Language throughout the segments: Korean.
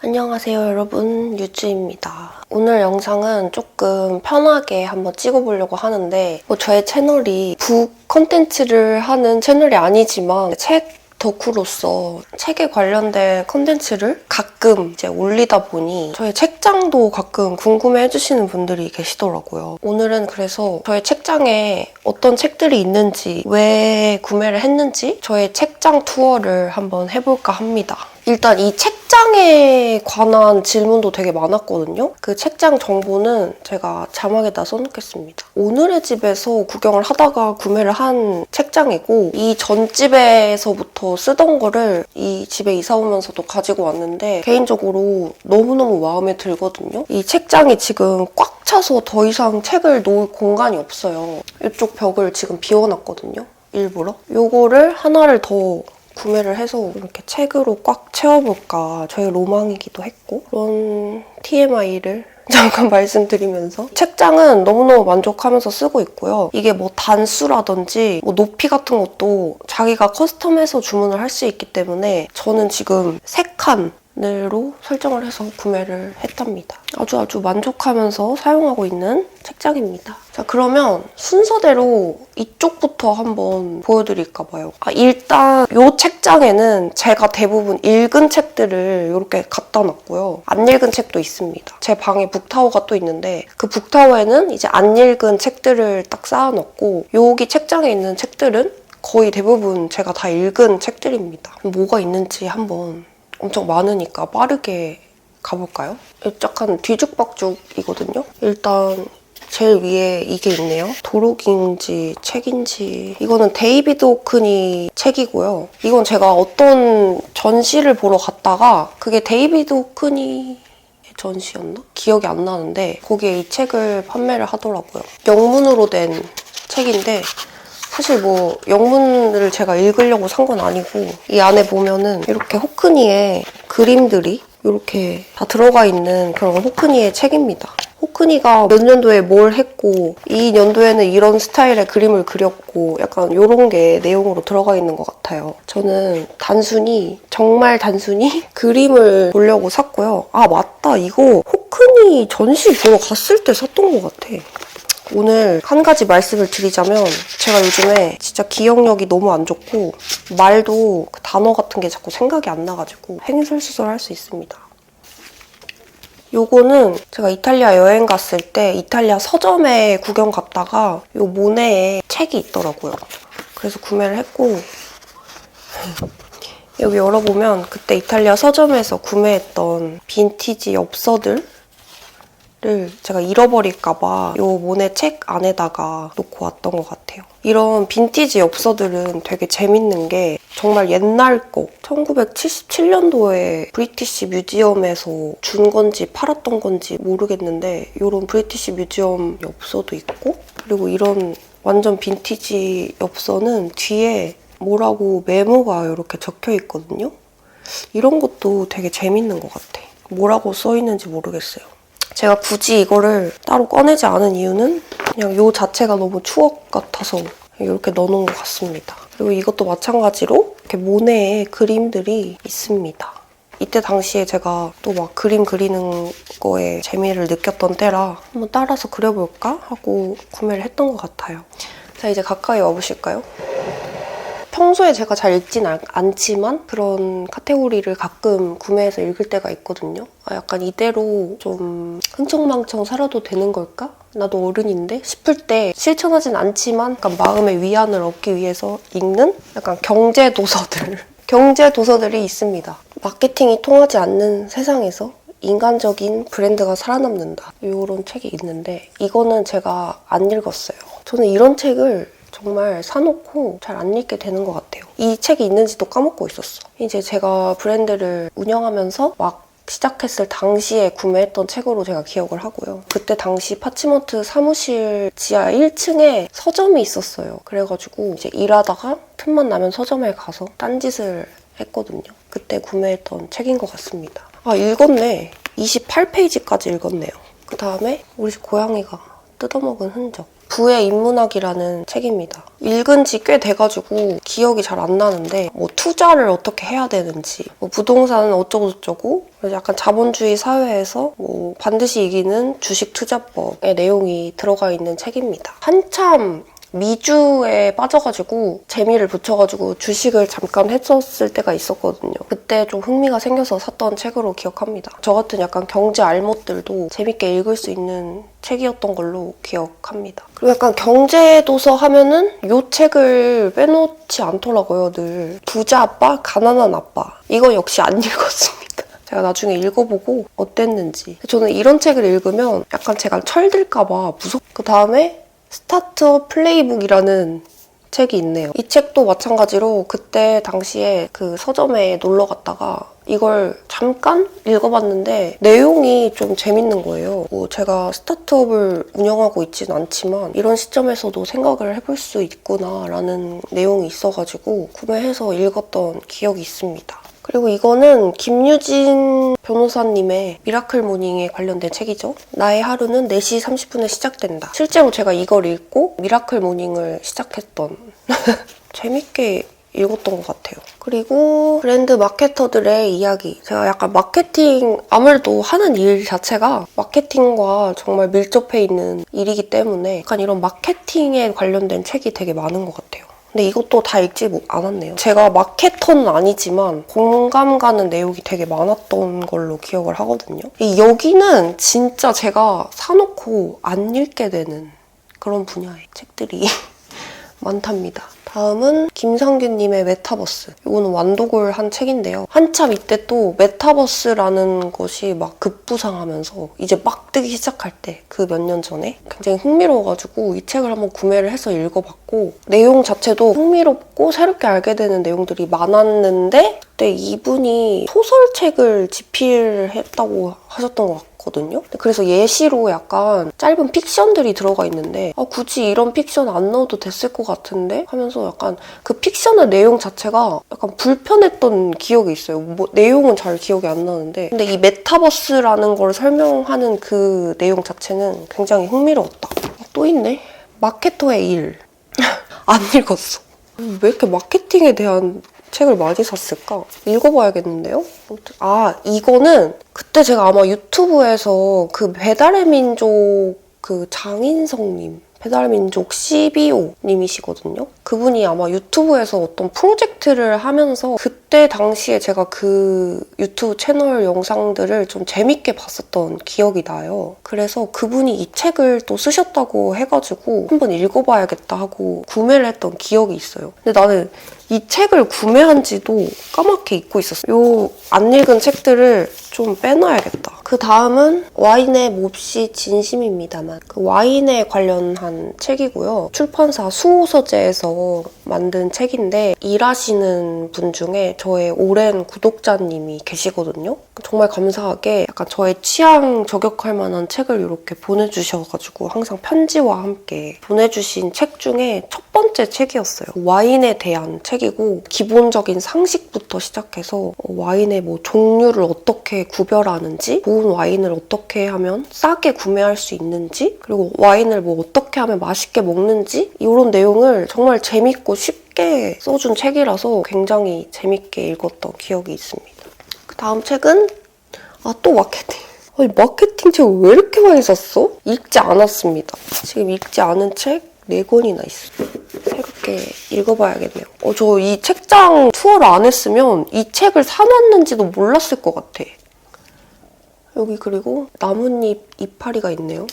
안녕하세요 여러분, 유주입니다. 오늘 영상은 조금 편하게 한번 찍어보려고 하는데 저의 채널이 북 컨텐츠를 하는 채널이 아니지만 책 덕후로서 책에 관련된 컨텐츠를 가끔 이제 올리다 보니 저의 책장도 가끔 궁금해 해주시는 분들이 계시더라고요. 오늘은 그래서 저의 책장에 어떤 책들이 있는지, 왜 구매를 했는지 저의 책장 투어를 한번 해볼까 합니다. 일단 이 책장에 관한 질문도 되게 많았거든요. 그 책장 정보는 제가 자막에다 써놓겠습니다. 오늘의 집에서 구경을 하다가 구매를 한 책장이고, 이 전 집에서부터 쓰던 거를 이 집에 이사 오면서도 가지고 왔는데 개인적으로 너무너무 마음에 들거든요. 이 책장이 지금 꽉 차서 더 이상 책을 놓을 공간이 없어요. 이쪽 벽을 지금 비워놨거든요. 일부러. 요거를 하나를 더 구매를 해서 이렇게 책으로 꽉 채워볼까 저의 로망이기도 했고, 그런 TMI를 잠깐 말씀드리면서 책장은 너무너무 만족하면서 쓰고 있고요. 이게 뭐 단수라든지 높이 같은 것도 자기가 커스텀해서 주문을 할 수 있기 때문에 저는 지금 3칸으로 설정을 해서 구매를 했답니다. 아주 만족하면서 사용하고 있는 책장입니다. 자, 그러면 순서대로 이쪽부터 한번 보여드릴까 봐요. 일단 이 책장에는 제가 대부분 읽은 책들을 이렇게 갖다 놨고요. 안 읽은 책도 있습니다. 제 방에 북타워가 또 있는데 그 북타워에는 이제 안 읽은 책들을 딱 쌓아놨고, 여기 책장에 있는 책들은 거의 대부분 제가 다 읽은 책들입니다. 뭐가 있는지 한번, 엄청 많으니까 빠르게 가볼까요? 약간 뒤죽박죽이거든요. 일단 제일 위에 이게 있네요. 도록인지 책인지. 이거는 데이비드 호크니 책이고요. 이건 제가 어떤 전시를 보러 갔다가 그게 데이비드 호크니 전시였나? 기억이 안 나는데 거기에 이 책을 판매를 하더라고요. 영문으로 된 책인데 사실 뭐 영문을 제가 읽으려고 산 건 아니고, 이 안에 보면은 이렇게 호크니의 그림들이 이렇게 다 들어가 있는 그런 호크니의 책입니다. 호크니가 몇 년도에 뭘 했고, 이 년도에는 이런 스타일의 그림을 그렸고, 약간 이런 게 내용으로 들어가 있는 것 같아요. 저는 정말 단순히 그림을 보려고 샀고요. 맞다, 이거 호크니 전시 보러 갔을 때 샀던 것 같아. 오늘 한 가지 말씀을 드리자면, 제가 요즘에 진짜 기억력이 너무 안 좋고 말도 그 단어 같은 게 자꾸 생각이 안 나가지고 횡설수설할 수 있습니다. 요거는 제가 이탈리아 여행 갔을 때 이탈리아 서점에 구경 갔다가 요 모네의 책이 있더라고요. 그래서 구매를 했고, 여기 열어보면 그때 이탈리아 서점에서 구매했던 빈티지 엽서들 제가 잃어버릴까봐 이 모네 책 안에다가 놓고 왔던 것 같아요. 이런 빈티지 엽서들은 되게 재밌는 게 정말 옛날 거, 1977년도에 브리티시 뮤지엄에서 준 건지 팔았던 건지 모르겠는데 이런 브리티시 뮤지엄 엽서도 있고, 그리고 이런 완전 빈티지 엽서는 뒤에 뭐라고 메모가 이렇게 적혀 있거든요. 이런 것도 되게 재밌는 것 같아. 뭐라고 써 있는지 모르겠어요. 제가 굳이 이거를 따로 꺼내지 않은 이유는 그냥 이 자체가 너무 추억 같아서 이렇게 넣어놓은 것 같습니다. 그리고 이것도 마찬가지로 이렇게 모네의 그림들이 있습니다. 이때 당시에 제가 또 막 그림 그리는 거에 재미를 느꼈던 때라 한번 따라서 그려볼까 하고 구매를 했던 것 같아요. 자, 이제 가까이 와보실까요? 평소에 제가 잘 읽진 않지만 그런 카테고리를 가끔 구매해서 읽을 때가 있거든요. 약간 이대로 좀 흥청망청 살아도 되는 걸까? 나도 어른인데? 싶을 때 실천하진 않지만 약간 마음의 위안을 얻기 위해서 읽는 약간 경제도서들이 있습니다. 마케팅이 통하지 않는 세상에서 인간적인 브랜드가 살아남는다. 이런 책이 있는데 이거는 제가 안 읽었어요. 저는 이런 책을 정말 사놓고 잘 안 읽게 되는 것 같아요. 이 책이 있는지도 까먹고 있었어. 이제 제가 브랜드를 운영하면서 막 시작했을 당시에 구매했던 책으로 제가 기억을 하고요. 그때 당시 파치먼트 사무실 지하 1층에 서점이 있었어요. 그래가지고 이제 일하다가 틈만 나면 서점에 가서 딴짓을 했거든요. 그때 구매했던 책인 것 같습니다. 읽었네. 28페이지까지 읽었네요. 그 다음에 우리 집 고양이가 뜯어먹은 흔적. 부의 인문학이라는 책입니다. 읽은 지 꽤 돼가지고 기억이 잘 안 나는데 뭐 투자를 어떻게 해야 되는지 뭐 부동산은 어쩌고저쩌고 약간 자본주의 사회에서 뭐 반드시 이기는 주식 투자법의 내용이 들어가 있는 책입니다. 한참 미주에 빠져가지고 재미를 붙여가지고 주식을 잠깐 했었을 때가 있었거든요. 그때 좀 흥미가 생겨서 샀던 책으로 기억합니다. 저 같은 약간 경제 알못들도 재밌게 읽을 수 있는 책이었던 걸로 기억합니다. 그리고 약간 경제 도서 하면은 이 책을 빼놓지 않더라고요, 늘. 부자 아빠, 가난한 아빠. 이거 역시 안 읽었습니다. 제가 나중에 읽어보고 어땠는지. 저는 이런 책을 읽으면 약간 제가 철들까봐 그 다음에 스타트업 플레이북이라는 책이 있네요. 이 책도 마찬가지로 그때 당시에 그 서점에 놀러 갔다가 이걸 잠깐 읽어봤는데 내용이 좀 재밌는 거예요. 뭐 제가 스타트업을 운영하고 있진 않지만 이런 시점에서도 생각을 해볼 수 있구나라는 내용이 있어가지고 구매해서 읽었던 기억이 있습니다. 그리고 이거는 김유진 변호사님의 미라클 모닝에 관련된 책이죠. 나의 하루는 4시 30분에 시작된다. 실제로 제가 이걸 읽고 미라클 모닝을 시작했던 재밌게 읽었던 것 같아요. 그리고 브랜드 마케터들의 이야기. 제가 약간 마케팅, 아무래도 하는 일 자체가 마케팅과 정말 밀접해 있는 일이기 때문에 약간 이런 마케팅에 관련된 책이 되게 많은 것 같아요. 근데 이것도 다 읽지 않았네요. 제가 마케터는 아니지만 공감 가는 내용이 되게 많았던 걸로 기억을 하거든요. 여기는 진짜 제가 사놓고 안 읽게 되는 그런 분야의 책들이 많답니다. 다음은 김성균님의 메타버스. 이거는 완독을 한 책인데요. 한참 이때 또 메타버스라는 것이 막 급부상하면서 이제 막 뜨기 시작할 때 그 몇 년 전에 굉장히 흥미로워가지고 이 책을 한번 구매를 해서 읽어봤고 내용 자체도 흥미롭고 새롭게 알게 되는 내용들이 많았는데 그때 이분이 소설책을 집필했다고 하셨던 것 같거든요. 그래서 예시로 약간 짧은 픽션들이 들어가 있는데 굳이 이런 픽션 안 넣어도 됐을 것 같은데 하면서 약간 그 픽션의 내용 자체가 약간 불편했던 기억이 있어요. 뭐 내용은 잘 기억이 안 나는데 근데 이 메타버스라는 걸 설명하는 그 내용 자체는 굉장히 흥미로웠다. 또 있네. 마케터의 일. 안 읽었어. 왜 이렇게 마케팅에 대한 책을 많이 샀을까? 읽어봐야겠는데요? 이거는 그때 제가 아마 유튜브에서 그 배달의 민족 그 장인성님 배달의 민족 CBO님이시거든요. 그분이 아마 유튜브에서 어떤 프로젝트를 하면서 그때 당시에 제가 그 유튜브 채널 영상들을 좀 재밌게 봤었던 기억이 나요. 그래서 그분이 이 책을 또 쓰셨다고 해가지고 한번 읽어봐야겠다 하고 구매를 했던 기억이 있어요. 근데 나는 이 책을 구매한 지도 까맣게 잊고 있었어요. 요 안 읽은 책들을 좀 빼놔야겠다. 그 다음은 와인의 몹시 진심입니다만 그 와인에 관련한 책이고요. 출판사 수호서재에서 만든 책인데 일하시는 분 중에 저의 오랜 구독자님이 계시거든요. 정말 감사하게 약간 저의 취향 저격할 만한 책을 이렇게 보내주셔가지고 항상 편지와 함께 보내주신 책 중에 첫 번째 책이었어요. 와인에 대한 책이고 기본적인 상식부터 시작해서 와인의 뭐 종류를 어떻게 구별하는지 좋은 와인을 어떻게 하면 싸게 구매할 수 있는지 그리고 와인을 뭐 어떻게 하면 맛있게 먹는지 이런 내용을 정말 재밌고 쉽게 써준 책이라서 굉장히 재밌게 읽었던 기억이 있습니다. 그 다음 책은 또 마케팅. 마케팅 책 왜 이렇게 많이 샀어? 읽지 않았습니다. 지금 읽지 않은 책 4권이나 있어요. 새롭게 읽어봐야겠네요. 저 이 책장 투어를 안 했으면 이 책을 사놨는지도 몰랐을 것 같아. 여기 그리고 나뭇잎 이파리가 있네요.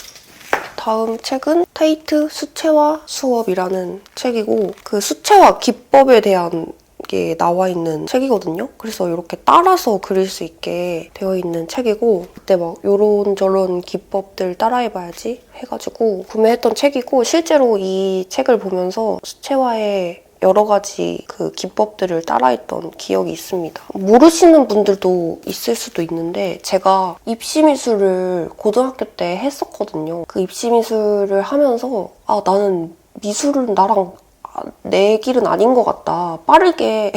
다음 책은 테이트 수채화 수업이라는 책이고 그 수채화 기법에 대한 게 나와 있는 책이거든요. 그래서 이렇게 따라서 그릴 수 있게 되어 있는 책이고 그때 막 요런저런 기법들 따라해봐야지 해가지고 구매했던 책이고 실제로 이 책을 보면서 수채화의 여러 가지 그 기법들을 따라했던 기억이 있습니다. 모르시는 분들도 있을 수도 있는데 제가 입시미술을 고등학교 때 했었거든요. 그 입시미술을 하면서 나는 미술은 나랑 내 길은 아닌 것 같다. 빠르게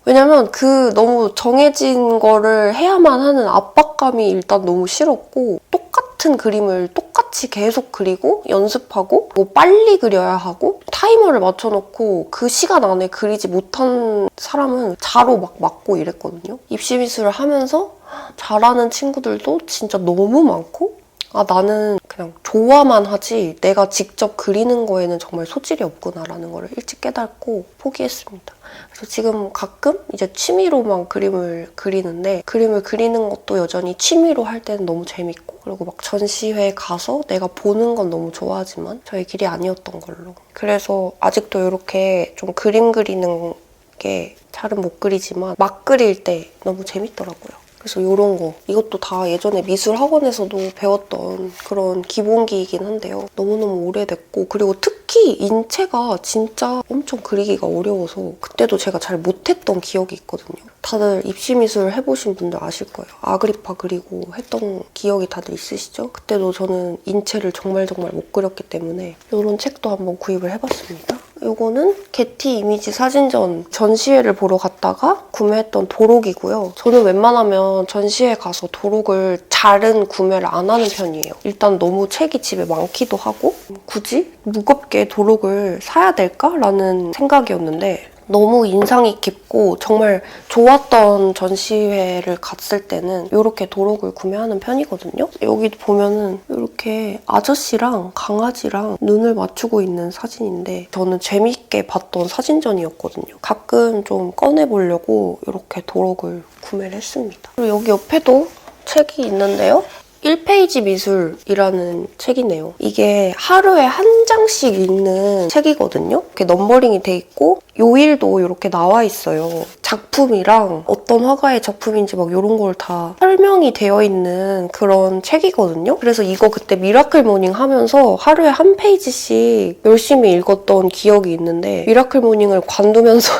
왜냐면 그 너무 정해진 거를 해야만 하는 압박감이 일단 너무 싫었고 똑같은 같은 그림을 똑같이 계속 그리고 연습하고 뭐 빨리 그려야 하고 타이머를 맞춰놓고 그 시간 안에 그리지 못한 사람은 자로 막 맞고 이랬거든요. 입시미술을 하면서 잘하는 친구들도 진짜 너무 많고 나는 그냥 좋아만 하지 내가 직접 그리는 거에는 정말 소질이 없구나라는 걸 일찍 깨닫고 포기했습니다. 그래서 지금 가끔 이제 취미로만 그림을 그리는데 그림을 그리는 것도 여전히 취미로 할 때는 너무 재밌고 그리고 막 전시회 가서 내가 보는 건 너무 좋아하지만 저의 길이 아니었던 걸로. 그래서 아직도 이렇게 좀 그림 그리는 게 잘은 못 그리지만 막 그릴 때 너무 재밌더라고요. 그래서 이런 거, 이것도 다 예전에 미술학원에서도 배웠던 그런 기본기이긴 한데요. 너무너무 오래됐고 그리고 특히 인체가 진짜 엄청 그리기가 어려워서 그때도 제가 잘 못했던 기억이 있거든요. 다들 입시미술 해보신 분들 아실 거예요. 아그리파 그리고 했던 기억이 다들 있으시죠? 그때도 저는 인체를 정말 못 그렸기 때문에 이런 책도 한번 구입을 해봤습니다. 이거는 게티 이미지 사진전 전시회를 보러 갔다가 구매했던 도록이고요. 저는 웬만하면 전시회 가서 도록을 잘은 구매를 안 하는 편이에요. 일단 너무 책이 집에 많기도 하고 굳이 무겁게 도록을 사야 될까라는 생각이었는데 너무 인상이 깊고 정말 좋았던 전시회를 갔을 때는 이렇게 도록을 구매하는 편이거든요. 여기 보면은 이렇게 아저씨랑 강아지랑 눈을 맞추고 있는 사진인데 저는 재밌게 봤던 사진전이었거든요. 가끔 좀 꺼내보려고 이렇게 도록을 구매를 했습니다. 그리고 여기 옆에도 책이 있는데요. 1페이지 미술이라는 책이네요. 이게 하루에 한 장씩 읽는 책이거든요. 이렇게 넘버링이 돼 있고 요일도 이렇게 나와 있어요. 작품이랑 어떤 화가의 작품인지 막 이런 걸 다 설명이 되어 있는 그런 책이거든요. 그래서 이거 그때 미라클 모닝 하면서 하루에 한 페이지씩 열심히 읽었던 기억이 있는데 미라클 모닝을 관두면서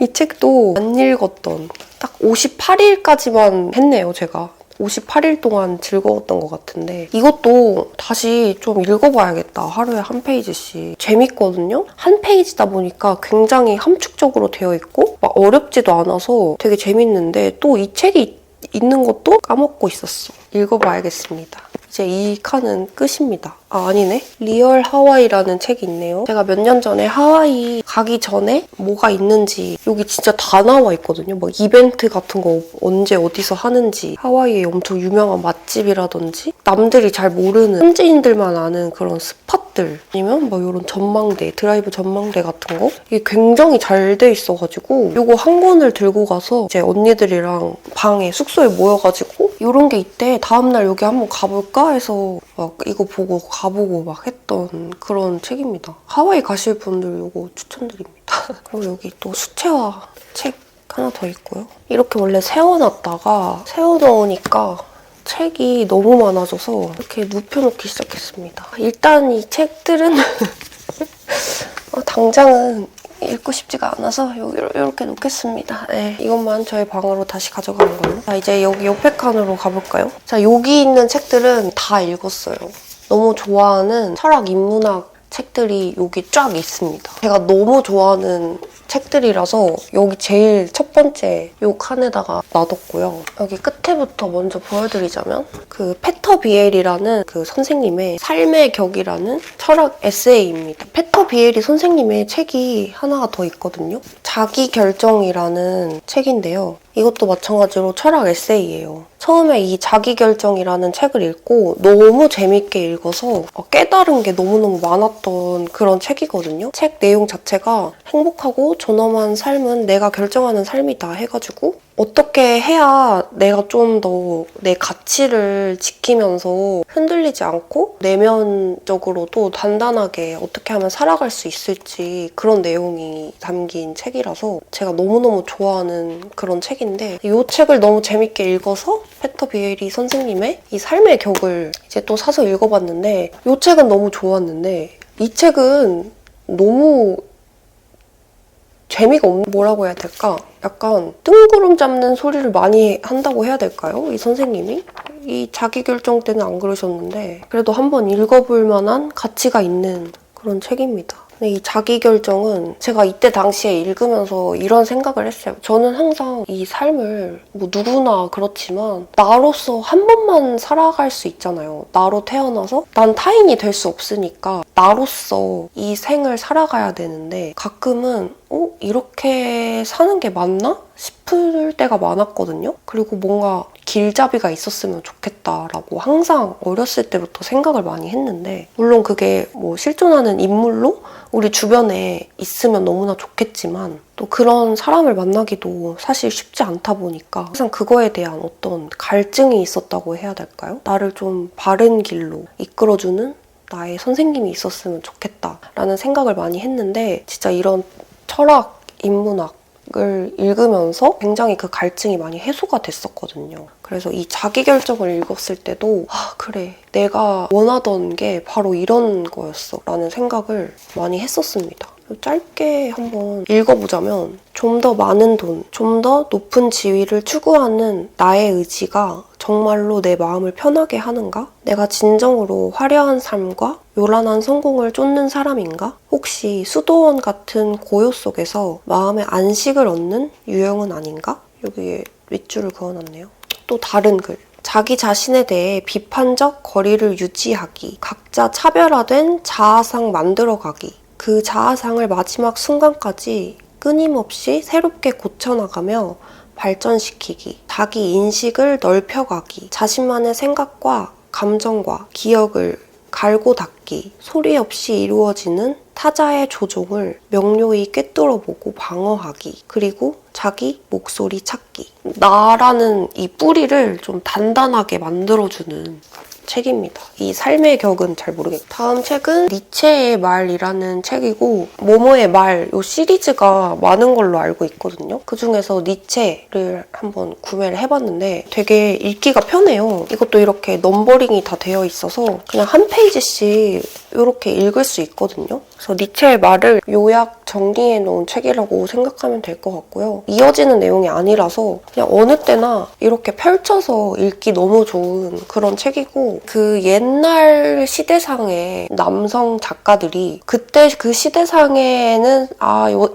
이 책도 안 읽었던 딱 58일까지만 했네요, 제가. 58일 동안 즐거웠던 것 같은데 이것도 다시 좀 읽어봐야겠다. 하루에 한 페이지씩. 재밌거든요? 한 페이지다 보니까 굉장히 함축적으로 되어 있고 막 어렵지도 않아서 되게 재밌는데 또 이 책이 있는 것도 까먹고 있었어. 읽어봐야겠습니다. 이제 이 칸은 끝입니다. 아니네. 리얼 하와이라는 책이 있네요. 제가 몇 년 전에 하와이 가기 전에 뭐가 있는지 여기 진짜 다 나와 있거든요. 막 이벤트 같은 거 언제 어디서 하는지 하와이의 엄청 유명한 맛집이라든지 남들이 잘 모르는 현지인들만 아는 그런 스팟들 아니면 막 이런 전망대, 드라이브 전망대 같은 거 이게 굉장히 잘 돼 있어가지고 이거 한 권을 들고 가서 이제 언니들이랑 방에 숙소에 모여가지고 이런 게 있대. 다음날 여기 한번 가볼까 해서 막 이거 보고 가보고 막 했던 그런 책입니다. 하와이 가실 분들 이거 추천드립니다. 그리고 여기 또 수채화 책 하나 더 있고요. 이렇게 원래 세워놨다가 세워놓으니까 책이 너무 많아져서 이렇게 눕혀놓기 시작했습니다. 일단 이 책들은 당장은 읽고 싶지가 않아서 이렇게 놓겠습니다. 네, 이것만 저희 방으로 다시 가져가는 걸로. 자, 이제 여기 옆에 칸으로 가볼까요? 자, 여기 있는 책들은 다 읽었어요. 너무 좋아하는 철학 인문학 책들이 여기 쫙 있습니다. 제가 너무 좋아하는 책들이라서 여기 제일 첫 번째 이 칸에다가 놔뒀고요. 여기 끝에부터 먼저 보여드리자면 그 페터 비엘이라는 그 선생님의 삶의 격이라는 철학 에세이입니다. 페터 비엘이 선생님의 책이 하나가 더 있거든요. 자기결정이라는 책인데요. 이것도 마찬가지로 철학 에세이예요. 처음에 이 자기결정이라는 책을 읽고 너무 재밌게 읽어서 깨달은 게 너무너무 많았던 그런 책이거든요. 책 내용 자체가 행복하고 존엄한 삶은 내가 결정하는 삶이다 해가지고 어떻게 해야 내가 좀 더 내 가치를 지키면서 흔들리지 않고 내면적으로도 단단하게 어떻게 하면 살아갈 수 있을지 그런 내용이 담긴 책이라서 제가 너무너무 좋아하는 그런 책인데 이 책을 너무 재밌게 읽어서 페터 비에리 선생님의 이 삶의 격을 이제 또 사서 읽어봤는데 이 책은 너무 좋았는데 이 책은 너무 재미가 없는 뭐라고 해야 될까? 약간 뜬구름 잡는 소리를 많이 한다고 해야 될까요? 이 선생님이? 이 자기결정 때는 안 그러셨는데 그래도 한번 읽어볼 만한 가치가 있는 그런 책입니다. 근데 이 자기결정은 제가 이때 당시에 읽으면서 이런 생각을 했어요. 저는 항상 이 삶을 뭐 누구나 그렇지만 나로서 한 번만 살아갈 수 있잖아요. 나로 태어나서 난 타인이 될 수 없으니까 나로서 이 생을 살아가야 되는데 가끔은 이렇게 사는 게 맞나? 싶을 때가 많았거든요. 그리고 뭔가 길잡이가 있었으면 좋겠다라고 항상 어렸을 때부터 생각을 많이 했는데 물론 그게 뭐 실존하는 인물로 우리 주변에 있으면 너무나 좋겠지만 또 그런 사람을 만나기도 사실 쉽지 않다 보니까 항상 그거에 대한 어떤 갈증이 있었다고 해야 될까요? 나를 좀 바른 길로 이끌어주는 나의 선생님이 있었으면 좋겠다라는 생각을 많이 했는데 진짜 이런 철학, 인문학을 읽으면서 굉장히 그 갈증이 많이 해소가 됐었거든요. 그래서 이 자기결정을 읽었을 때도 그래, 내가 원하던 게 바로 이런 거였어 라는 생각을 많이 했었습니다. 짧게 한번 읽어보자면 좀 더 많은 돈, 좀 더 높은 지위를 추구하는 나의 의지가 정말로 내 마음을 편하게 하는가? 내가 진정으로 화려한 삶과 요란한 성공을 쫓는 사람인가? 혹시 수도원 같은 고요 속에서 마음의 안식을 얻는 유형은 아닌가? 여기에 윗줄을 그어놨네요. 또 다른 글. 자기 자신에 대해 비판적 거리를 유지하기, 각자 차별화된 자아상 만들어가기, 그 자아상을 마지막 순간까지 끊임없이 새롭게 고쳐나가며 발전시키기, 자기 인식을 넓혀가기, 자신만의 생각과 감정과 기억을 갈고 닦기, 소리 없이 이루어지는 타자의 조종을 명료히 꿰뚫어보고 방어하기, 그리고 자기 목소리 찾기. 나라는 이 뿌리를 좀 단단하게 만들어주는 책입니다. 이 삶의 격은 잘 모르겠고 다음 책은 니체의 말이라는 책이고 모모의 말 이 시리즈가 많은 걸로 알고 있거든요. 그중에서 니체를 한번 구매를 해봤는데 되게 읽기가 편해요. 이것도 이렇게 넘버링이 다 되어 있어서 그냥 한 페이지씩 이렇게 읽을 수 있거든요. 그래서 니체의 말을 요약 정리해 놓은 책이라고 생각하면 될 것 같고요. 이어지는 내용이 아니라서 그냥 어느 때나 이렇게 펼쳐서 읽기 너무 좋은 그런 책이고 그 옛날 시대상의 남성 작가들이 그때 그 시대상에는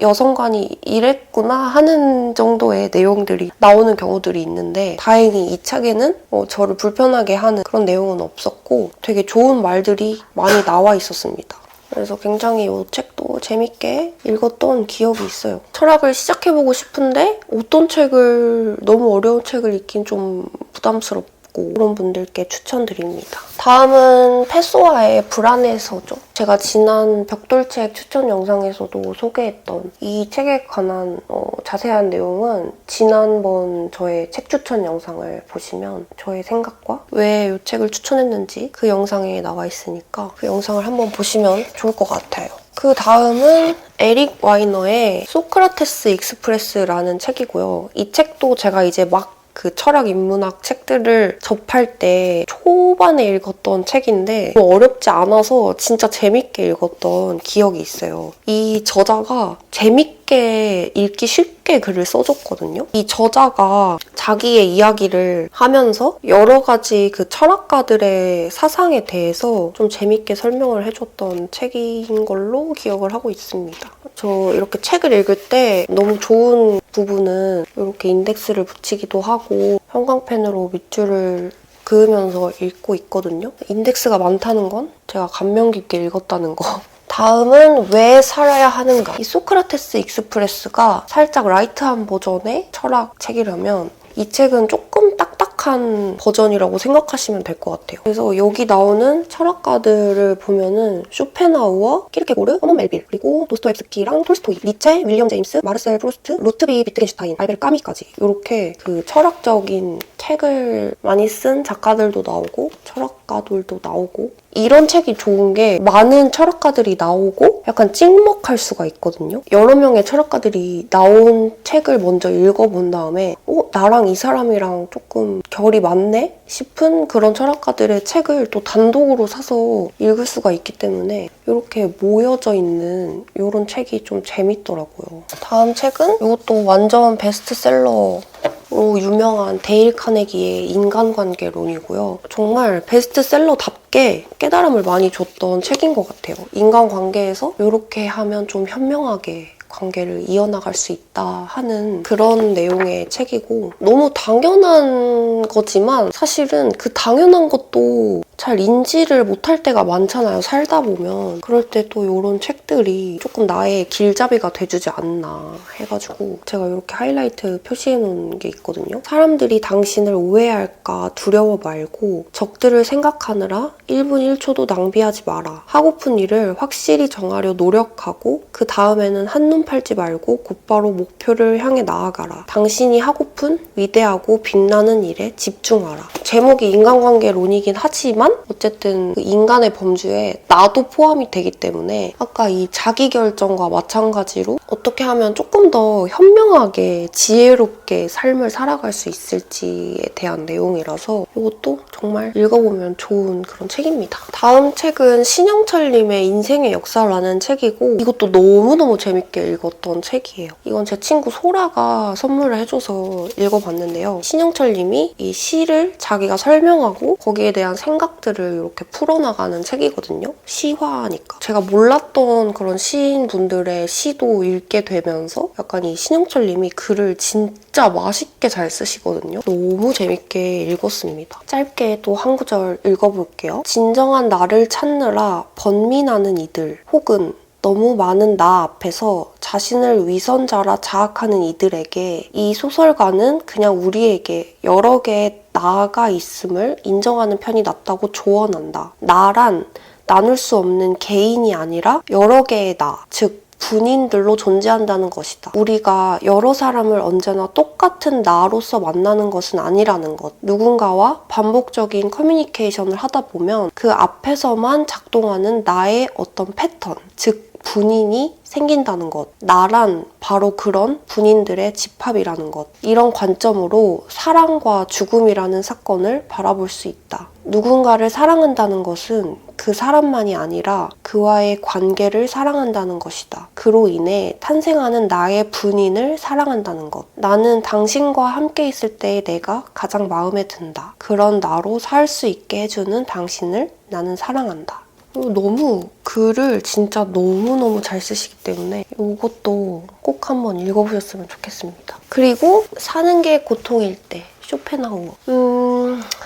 여성관이 이랬구나 하는 정도의 내용들이 나오는 경우들이 있는데 다행히 이 책에는 저를 불편하게 하는 그런 내용은 없었고 되게 좋은 말들이 많이 나와 있었습니다. 그래서 굉장히 이 책도 재밌게 읽었던 기억이 있어요. 철학을 시작해보고 싶은데 어떤 책을, 너무 어려운 책을 읽긴 좀 부담스럽고 그런 분들께 추천드립니다. 다음은 페소아의 불안해서죠. 제가 지난 벽돌책 추천 영상에서도 소개했던 이 책에 관한 자세한 내용은 지난번 저의 책 추천 영상을 보시면 저의 생각과 왜 이 책을 추천했는지 그 영상에 나와 있으니까 그 영상을 한번 보시면 좋을 것 같아요. 그 다음은 에릭 와이너의 소크라테스 익스프레스라는 책이고요. 이 책도 제가 이제 막 그 철학 인문학 책들을 접할 때 초반에 읽었던 책인데 어렵지 않아서 진짜 재밌게 읽었던 기억이 있어요. 이 저자가 재밌게 읽기 쉽게 글을 써줬거든요. 이 저자가 자기의 이야기를 하면서 여러 가지 그 철학가들의 사상에 대해서 좀 재밌게 설명을 해줬던 책인 걸로 기억을 하고 있습니다. 저 이렇게 책을 읽을 때 너무 좋은 부분은 이렇게 인덱스를 붙이기도 하고 형광펜으로 밑줄을 그으면서 읽고 있거든요. 인덱스가 많다는 건 제가 감명 깊게 읽었다는 거. 다음은 왜 살아야 하는가. 이 소크라테스 익스프레스가 살짝 라이트한 버전의 철학 책이라면 이 책은 조금 딱딱한 버전이라고 생각하시면 될 것 같아요. 그래서 여기 나오는 철학가들을 보면은 쇼펜하우어, 키르케고르, 허먼 멜빌, 그리고 도스토옙스키랑 톨스토이, 니체, 윌리엄 제임스, 마르셀 프루스트, 루트비 비트겐슈타인, 알베르 까미까지 이렇게 그 철학적인 책을 많이 쓴 작가들도 나오고 철학가들도 나오고 이런 책이 좋은 게 많은 철학가들이 나오고 약간 찍먹할 수가 있거든요. 여러 명의 철학가들이 나온 책을 먼저 읽어본 다음에 나랑 이 사람이랑 조금 결이 맞네? 싶은 그런 철학가들의 책을 또 단독으로 사서 읽을 수가 있기 때문에 이렇게 모여져 있는 이런 책이 좀 재밌더라고요. 다음 책은 이것도 완전 베스트셀러 로 유명한 데일 카네기의 인간관계론이고요. 정말 베스트셀러답게 꽤 깨달음을 많이 줬던 책인 것 같아요. 인간관계에서 이렇게 하면 좀 현명하게 관계를 이어나갈 수 있다 하는 그런 내용의 책이고, 너무 당연한 거지만 사실은 그 당연한 것도 잘 인지를 못할 때가 많잖아요, 살다 보면. 그럴 때 또 이런 책들이 조금 나의 길잡이가 돼주지 않나 해가지고 제가 이렇게 하이라이트 표시해놓은 게 있거든요. 사람들이 당신을 오해할까 두려워 말고 적들을 생각하느라 1분 1초도 낭비하지 마라. 하고픈 일을 확실히 정하려 노력하고 그 다음에는 한눈 팔지 말고 곧바로 목표를 향해 나아가라. 당신이 하고픈 위대하고 빛나는 일에 집중하라. 제목이 인간관계론이긴 하지만 어쨌든 그 인간의 범주에 나도 포함이 되기 때문에 아까 이 자기결정과 마찬가지로 어떻게 하면 조금 더 현명하게 지혜롭게 삶을 살아갈 수 있을지에 대한 내용이라서 이것도 정말 읽어보면 좋은 그런 책입니다. 다음 책은 신영철님의 인생의 역사라는 책이고, 이것도 너무너무 재밌게 읽었던 책이에요. 이건 제 친구 소라가 선물을 해줘서 읽어봤는데요. 신영철님이 이 시를 자기가 설명하고 거기에 대한 생각들을 이렇게 풀어나가는 책이거든요. 시화니까. 제가 몰랐던 그런 시인분들의 시도 읽게 되면서 약간 이 신영철님이 글을 진짜 맛있게 잘 쓰시거든요. 너무 재밌게 읽었습니다. 짧게 또 한 구절 읽어볼게요. 진정한 나를 찾느라 번민하는 이들, 혹은 너무 많은 나 앞에서 자신을 위선자라 자학하는 이들에게 이 소설가는 그냥 우리에게 여러 개의 나가 있음을 인정하는 편이 낫다고 조언한다. 나란 나눌 수 없는 개인이 아니라 여러 개의 나, 즉 분인들로 존재한다는 것이다. 우리가 여러 사람을 언제나 똑같은 나로서 만나는 것은 아니라는 것. 누군가와 반복적인 커뮤니케이션을 하다 보면 그 앞에서만 작동하는 나의 어떤 패턴, 즉 분인이 생긴다는 것. 나란 바로 그런 분인들의 집합이라는 것. 이런 관점으로 사랑과 죽음이라는 사건을 바라볼 수 있다. 누군가를 사랑한다는 것은 그 사람만이 아니라 그와의 관계를 사랑한다는 것이다. 그로 인해 탄생하는 나의 분인을 사랑한다는 것. 나는 당신과 함께 있을 때의 내가 가장 마음에 든다. 그런 나로 살 수 있게 해주는 당신을 나는 사랑한다. 너무 글을 진짜 너무너무 잘 쓰시기 때문에 이것도 꼭 한번 읽어보셨으면 좋겠습니다. 그리고 사는 게 고통일 때, 쇼펜하우어.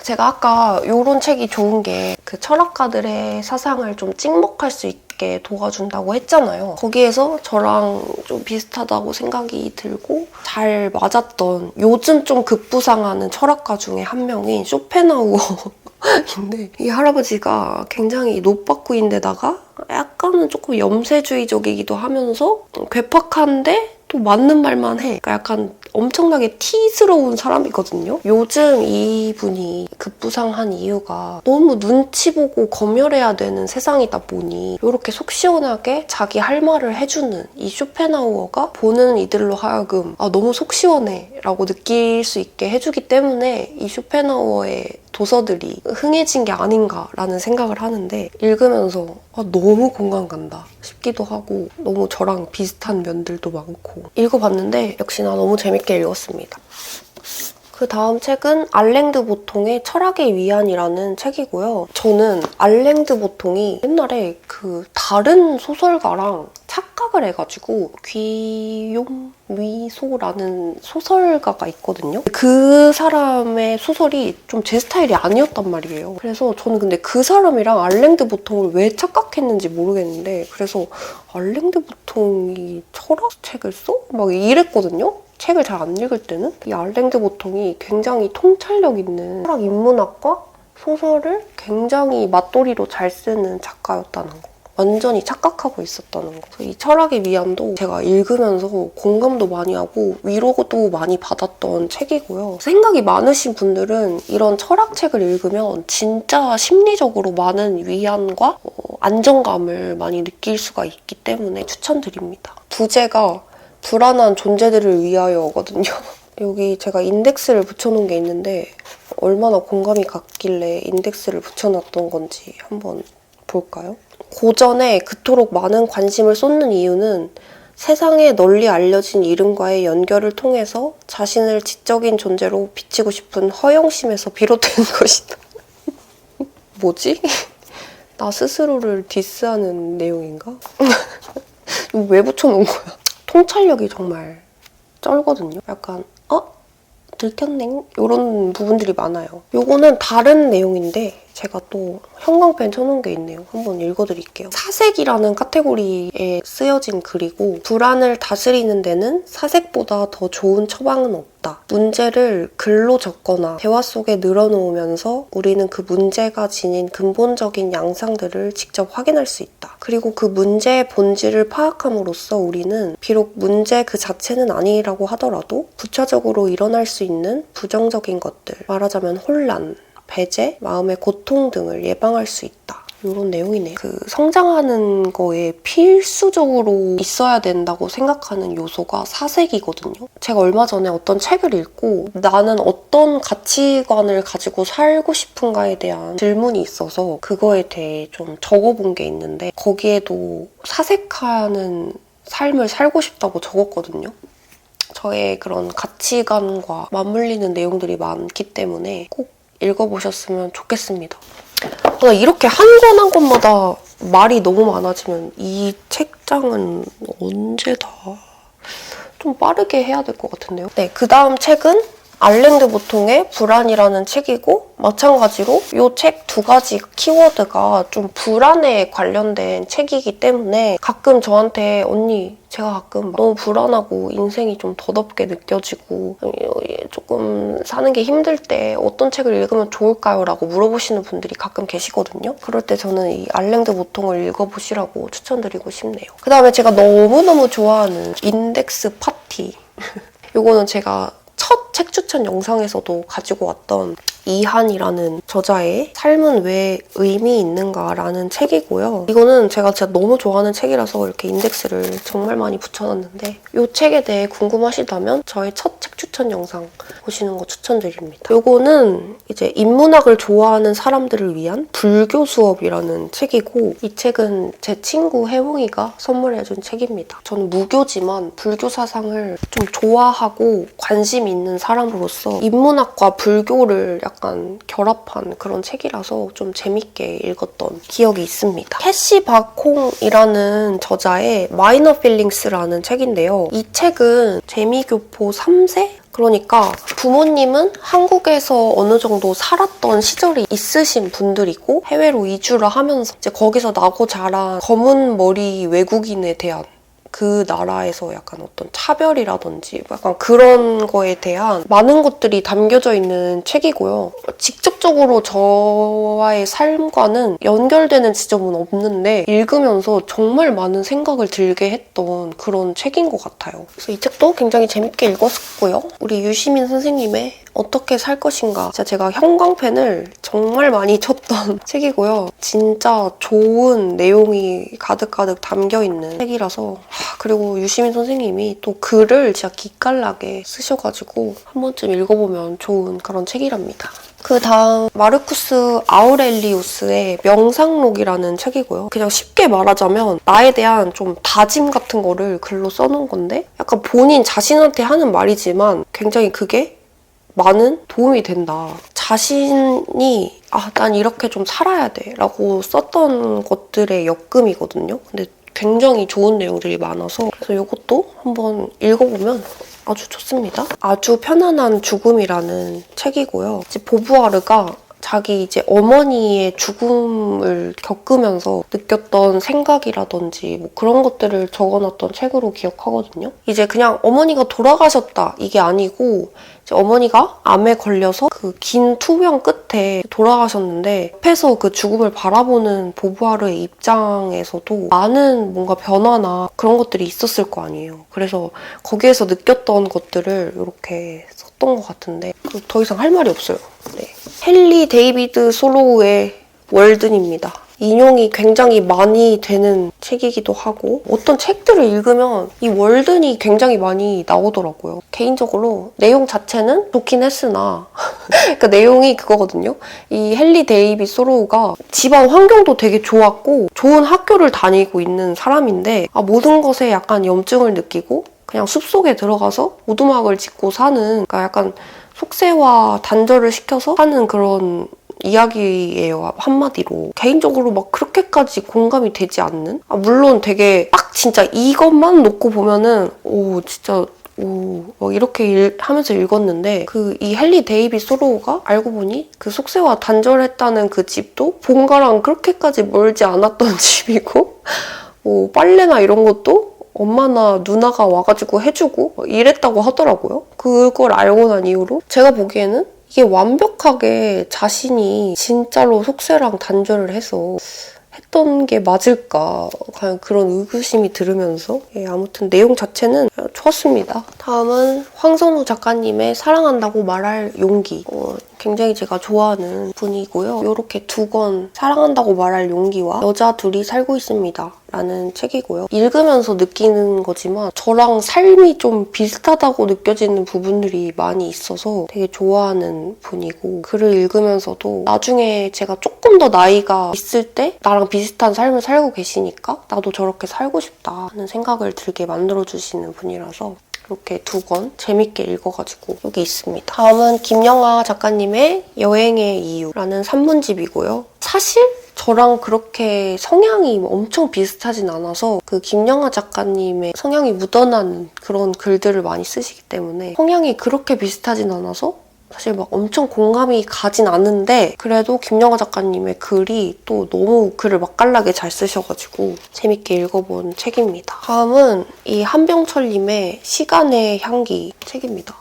제가 아까 이런 책이 좋은 게 그 철학가들의 사상을 좀 찍먹할 수 있게 도와준다고 했잖아요. 거기에서 저랑 좀 비슷하다고 생각이 들고 잘 맞았던, 요즘 좀 급부상하는 철학가 중에 한 명인 쇼펜하우어 인데, 이 할아버지가 굉장히 노빠꾸인데다가 약간은 조금 염세주의적이기도 하면서 괴팍한데 또 맞는 말만 해. 그러니까 약간 엄청나게 T스러운 사람이거든요. 요즘 이분이 급부상한 이유가 너무 눈치 보고 검열해야 되는 세상이다 보니 이렇게 속 시원하게 자기 할 말을 해주는 이 쇼펜하우어가 보는 이들로 하여금 너무 속 시원해 라고 느낄 수 있게 해주기 때문에 이 쇼펜하우어의 도서들이 흥해진 게 아닌가라는 생각을 하는데, 읽으면서 너무 공감 간다 싶기도 하고 너무 저랑 비슷한 면들도 많고 읽어봤는데 역시나 너무 재밌게 읽었습니다. 그 다음 책은 알랭드 보통의 철학의 위안이라는 책이고요. 저는 알랭드 보통이 옛날에 그 다른 소설가랑 착각을 해가지고 귀용위소라는 소설가가 있거든요. 그 사람의 소설이 좀 제 스타일이 아니었단 말이에요. 그래서 저는 근데 그 사람이랑 알랭드 보통을 왜 착각했는지 모르겠는데, 그래서 알랭드 보통이 철학책을 써? 막 이랬거든요. 책을 잘 안 읽을 때는. 이 알랭드 보통이 굉장히 통찰력 있는 철학 인문학과 소설을 굉장히 맛돌이로 잘 쓰는 작가였다는 거. 완전히 착각하고 있었다는 거. 이 철학의 위안도 제가 읽으면서 공감도 많이 하고 위로도 많이 받았던 책이고요. 생각이 많으신 분들은 이런 철학책을 읽으면 진짜 심리적으로 많은 위안과 안정감을 많이 느낄 수가 있기 때문에 추천드립니다. 부제가 불안한 존재들을 위하여거든요. 여기 제가 인덱스를 붙여놓은 게 있는데 얼마나 공감이 갔길래 인덱스를 붙여놨던 건지 한번 볼까요? 고전에 그토록 많은 관심을 쏟는 이유는 세상에 널리 알려진 이름과의 연결을 통해서 자신을 지적인 존재로 비치고 싶은 허영심에서 비롯된 것이다. 뭐지? 나 스스로를 디스하는 내용인가? 이거 왜 붙여놓은 거야? 통찰력이 정말 쩔거든요. 약간 들켰넹? 이런 부분들이 많아요. 요거는 다른 내용인데 제가 또 형광펜 쳐놓은 게 있네요. 한번 읽어드릴게요. 사색이라는 카테고리에 쓰여진 글이고 불안을 다스리는 데는 사색보다 더 좋은 처방은 없다. 문제를 글로 적거나 대화 속에 늘어놓으면서 우리는 그 문제가 지닌 근본적인 양상들을 직접 확인할 수 있다. 그리고 그 문제의 본질을 파악함으로써 우리는 비록 문제 그 자체는 아니라고 하더라도 부차적으로 일어날 수 있는 부정적인 것들, 말하자면 혼란, 배제, 마음의 고통 등을 예방할 수 있다. 이런 내용이네요. 그 성장하는 거에 필수적으로 있어야 된다고 생각하는 요소가 사색이거든요. 제가 얼마 전에 어떤 책을 읽고 나는 어떤 가치관을 가지고 살고 싶은가에 대한 질문이 있어서 그거에 대해 좀 적어본 게 있는데 거기에도 사색하는 삶을 살고 싶다고 적었거든요. 저의 그런 가치관과 맞물리는 내용들이 많기 때문에 꼭 읽어보셨으면 좋겠습니다. 이렇게 한 권 한 권마다 말이 너무 많아지면 이 책장은 언제 다 좀 빠르게 해야 될 것 같은데요. 네, 그 다음 책은 알랭 드 보통의 불안이라는 책이고 마찬가지로 이 책 두 가지 키워드가 좀 불안에 관련된 책이기 때문에 가끔 저한테 언니 제가 가끔 너무 불안하고 인생이 좀 더덥게 느껴지고 조금 사는 게 힘들 때 어떤 책을 읽으면 좋을까요? 라고 물어보시는 분들이 가끔 계시거든요. 그럴 때 저는 이 알랭 드 보통을 읽어보시라고 추천드리고 싶네요. 그 다음에 제가 너무너무 좋아하는 인덱스 파티 이거는 제가 첫 책 추천 영상에서도 가지고 왔던 이한이라는 저자의 삶은 왜 의미 있는가라는 책이고요. 이거는 제가 진짜 너무 좋아하는 책이라서 이렇게 인덱스를 정말 많이 붙여놨는데 이 책에 대해 궁금하시다면 저의 첫 책 추천 영상 보시는 거 추천드립니다. 이거는 이제 인문학을 좋아하는 사람들을 위한 불교 수업이라는 책이고 이 책은 제 친구 혜웅이가 선물해준 책입니다. 저는 무교지만 불교 사상을 좀 좋아하고 관심 있는 사람으로서 인문학과 불교를 약간 결합한 그런 책이라서 좀 재밌게 읽었던 기억이 있습니다. 캐시 바콩이라는 저자의 마이너 필링스라는 책인데요. 이 책은 재미교포 3세? 그러니까 부모님은 한국에서 어느 정도 살았던 시절이 있으신 분들이고 해외로 이주를 하면서 이제 거기서 나고 자란 검은 머리 외국인에 대한 그 나라에서 약간 어떤 차별이라든지 약간 그런 거에 대한 많은 것들이 담겨져 있는 책이고요. 직접적으로 저와의 삶과는 연결되는 지점은 없는데 읽으면서 정말 많은 생각을 들게 했던 그런 책인 것 같아요. 그래서 이 책도 굉장히 재밌게 읽었고요. 우리 유시민 선생님의 어떻게 살 것인가 진짜 제가 형광펜을 정말 많이 쳤던 책이고요. 진짜 좋은 내용이 가득가득 담겨있는 책이라서 그리고 유시민 선생님이 또 글을 진짜 기깔나게 쓰셔가지고 한 번쯤 읽어보면 좋은 그런 책이랍니다. 그 다음 마르쿠스 아우렐리우스의 명상록이라는 책이고요. 그냥 쉽게 말하자면 나에 대한 좀 다짐 같은 거를 글로 써놓은 건데 약간 본인 자신한테 하는 말이지만 굉장히 그게 많은 도움이 된다. 자신이 난 이렇게 좀 살아야 돼 라고 썼던 것들의 엮음이거든요. 근데 굉장히 좋은 내용들이 많아서 그래서 이것도 한번 읽어보면 아주 좋습니다. 아주 편안한 죽음이라는 책이고요. 이제 보부아르가 자기 이제 어머니의 죽음을 겪으면서 느꼈던 생각이라든지 뭐 그런 것들을 적어놨던 책으로 기억하거든요. 이제 그냥 어머니가 돌아가셨다 이게 아니고 이제 어머니가 암에 걸려서 그 긴 투병 끝에 돌아가셨는데 옆에서 그 죽음을 바라보는 보부아르의 입장에서도 많은 뭔가 변화나 그런 것들이 있었을 거 아니에요. 그래서 거기에서 느꼈던 것들을 이렇게 썼던 것 같은데 더 이상 할 말이 없어요. 네. 헨리 데이비드 소로우의 월든입니다. 인용이 굉장히 많이 되는 책이기도 하고 어떤 책들을 읽으면 이 월든이 굉장히 많이 나오더라고요. 개인적으로 내용 자체는 좋긴 했으나 그 내용이 그거거든요. 이 헨리 데이비드 소로우가 집안 환경도 되게 좋았고 좋은 학교를 다니고 있는 사람인데 모든 것에 약간 염증을 느끼고 그냥 숲속에 들어가서 오두막을 짓고 사는 그러니까 약간 속세와 단절을 시켜서 하는 그런 이야기예요, 한마디로. 개인적으로 막 그렇게까지 공감이 되지 않는? 물론 되게 딱 진짜 이것만 놓고 보면은 진짜 막 이렇게 하면서 읽었는데 이 헨리 데이빗 소로우가 알고 보니 그 속세와 단절했다는 그 집도 본가랑 그렇게까지 멀지 않았던 집이고 빨래나 이런 것도 엄마나 누나가 와가지고 해주고 이랬다고 하더라고요. 그걸 알고 난 이후로 제가 보기에는 이게 완벽하게 자신이 진짜로 속세랑 단절을 해서 했던 게 맞을까, 과연 그런 의구심이 들으면서 아무튼 내용 자체는 좋았습니다. 다음은 황선우 작가님의 사랑한다고 말할 용기. 굉장히 제가 좋아하는 분이고요. 이렇게 2권 사랑한다고 말할 용기와 여자 둘이 살고 있습니다 라는 책이고요. 읽으면서 느끼는 거지만 저랑 삶이 좀 비슷하다고 느껴지는 부분들이 많이 있어서 되게 좋아하는 분이고, 글을 읽으면서도 나중에 제가 조금 더 나이가 있을 때 나랑 비슷한 삶을 살고 계시니까 나도 저렇게 살고 싶다 하는 생각을 들게 만들어주시는 분이라서 이렇게 2권 재밌게 읽어가지고 여기 있습니다. 다음은 김영하 작가님의 여행의 이유라는 산문집이고요. 사실 저랑 그렇게 성향이 엄청 비슷하진 않아서 그 김영하 작가님의 성향이 묻어나는 그런 글들을 많이 쓰시기 때문에 성향이 그렇게 비슷하진 않아서 사실 막 엄청 공감이 가진 않은데, 그래도 김영하 작가님의 글이 또 너무 글을 맛깔나게 잘 쓰셔가지고 재밌게 읽어본 책입니다. 다음은 이 한병철님의 시간의 향기 책입니다.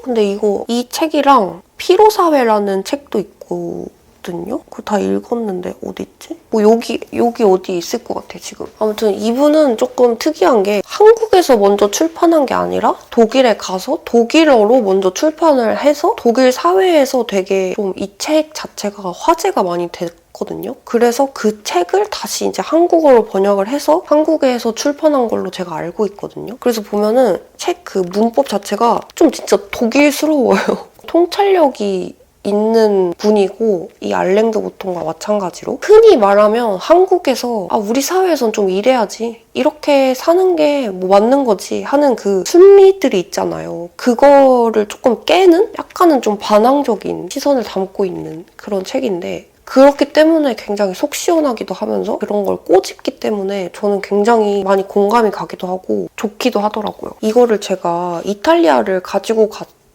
근데 이 책이랑 피로사회라는 책도 있거든요. 그거 다 읽었는데 어딨지? 여기 어디 있을 것 같아 지금. 아무튼 이분은 조금 특이한 게 한국에서 먼저 출판한 게 아니라 독일에 가서 독일어로 먼저 출판을 해서 독일 사회에서 되게 좀 이 책 자체가 화제가 많이 됐거든요. 그래서 그 책을 다시 이제 한국어로 번역을 해서 한국에서 출판한 걸로 제가 알고 있거든요. 그래서 보면은 책 그 문법 자체가 좀 진짜 독일스러워요. 통찰력이 있는 분이고, 이 알랭드 보통과 마찬가지로 흔히 말하면 한국에서 우리 사회에선 좀 이래야지, 이렇게 사는 게 맞는 거지 하는 그 순리들이 있잖아요. 그거를 조금 깨는 약간은 좀 반항적인 시선을 담고 있는 그런 책인데, 그렇기 때문에 굉장히 속 시원하기도 하면서 그런 걸 꼬집기 때문에 저는 굉장히 많이 공감이 가기도 하고 좋기도 하더라고요. 이거를 제가 이탈리아를 가지고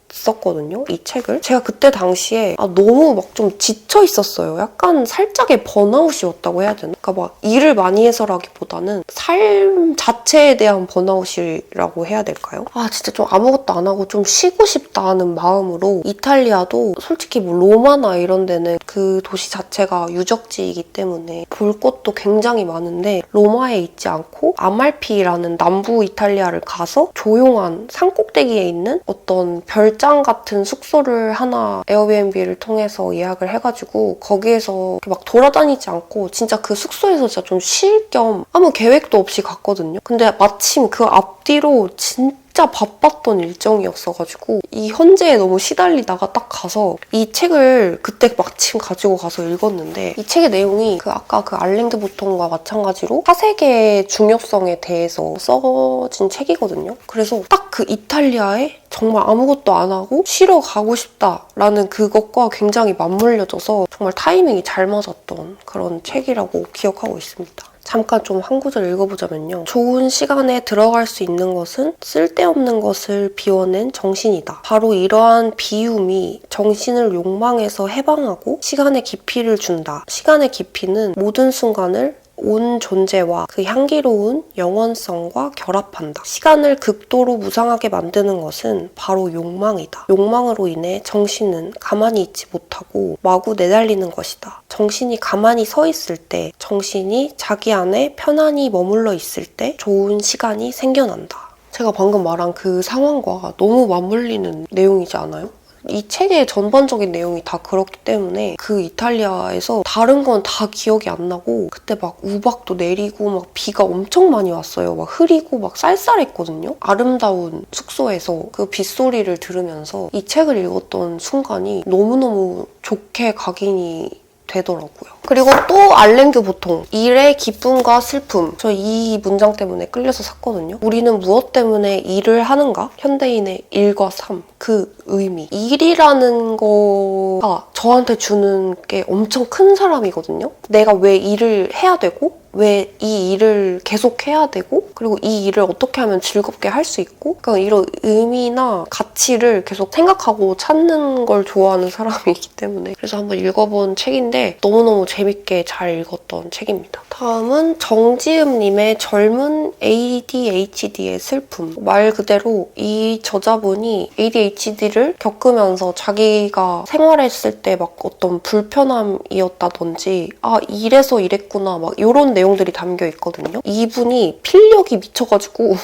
썼거든요, 이 책을. 제가 그때 당시에 너무 막 좀 지쳐 있었어요. 약간 살짝의 번아웃이었다고 해야 되나? 그러니까 막 일을 많이 해서라기보다는 삶 자체에 대한 번아웃이라고 해야 될까요? 진짜 좀 아무것도 안 하고 좀 쉬고 싶다는 마음으로, 이탈리아도 솔직히 뭐 로마나 이런 데는 그 도시 자체가 유적지이기 때문에 볼 것도 굉장히 많은데 로마에 있지 않고 아말피라는 남부 이탈리아를 가서 조용한 산꼭대기에 있는 어떤 별장 같은 숙소를 하나 에어비앤비를 통해서 예약을 해가지고 거기에서 막 돌아다니지 않고 진짜 그 숙소에서 진짜 좀 쉴 겸 아무 계획도 없이 갔거든요. 근데 마침 그 앞뒤로 진짜 바빴던 일정이었어가지고 이 현재에 너무 시달리다가 딱 가서 이 책을 그때 마침 가지고 가서 읽었는데, 이 책의 내용이 아까 그 알랭드 보통과 마찬가지로 사색의 중요성에 대해서 써진 책이거든요. 그래서 딱 그 이탈리아에 정말 아무것도 안 하고 쉬러 가고 싶다라는 그것과 굉장히 맞물려져서 정말 타이밍이 잘 맞았던 그런 책이라고 기억하고 있습니다. 잠깐 좀 한 구절 읽어보자면요. 좋은 시간에 들어갈 수 있는 것은 쓸데없는 것을 비워낸 정신이다. 바로 이러한 비움이 정신을 욕망에서 해방하고 시간의 깊이를 준다. 시간의 깊이는 모든 순간을 온 존재와 그 향기로운 영원성과 결합한다. 시간을 극도로 무상하게 만드는 것은 바로 욕망이다. 욕망으로 인해 정신은 가만히 있지 못하고 마구 내달리는 것이다. 정신이 가만히 서 있을 때, 정신이 자기 안에 편안히 머물러 있을 때 좋은 시간이 생겨난다. 제가 방금 말한 그 상황과 너무 맞물리는 내용이지 않아요? 이 책의 전반적인 내용이 다 그렇기 때문에 그 이탈리아에서 다른 건 다 기억이 안 나고, 그때 막 우박도 내리고 막 비가 엄청 많이 왔어요. 막 흐리고 막 쌀쌀했거든요. 아름다운 숙소에서 그 빗소리를 들으면서 이 책을 읽었던 순간이 너무너무 좋게 각인이 되더라고요. 그리고 또 알랭드 보통 일의 기쁨과 슬픔. 저 이 문장 때문에 끌려서 샀거든요. 우리는 무엇 때문에 일을 하는가? 현대인의 일과 삶. 그 의미. 일이라는 거가 저한테 주는 게 엄청 큰 사람이거든요. 내가 왜 일을 해야 되고 왜 이 일을 계속 해야 되고 그리고 이 일을 어떻게 하면 즐겁게 할 수 있고 그러니까 이런 의미나 가치를 계속 생각하고 찾는 걸 좋아하는 사람이기 때문에 그래서 한번 읽어본 책인데 너무너무 재밌게 잘 읽었던 책입니다. 다음은 정지음님의 젊은 ADHD의 슬픔. 말 그대로 이 저자분이 ADHD를 겪으면서 자기가 생활했을 때 막 어떤 불편함이었다든지 아 이래서 이랬구나 막 이런 내용들이 담겨 있거든요. 이분이 필력이 미쳐가지고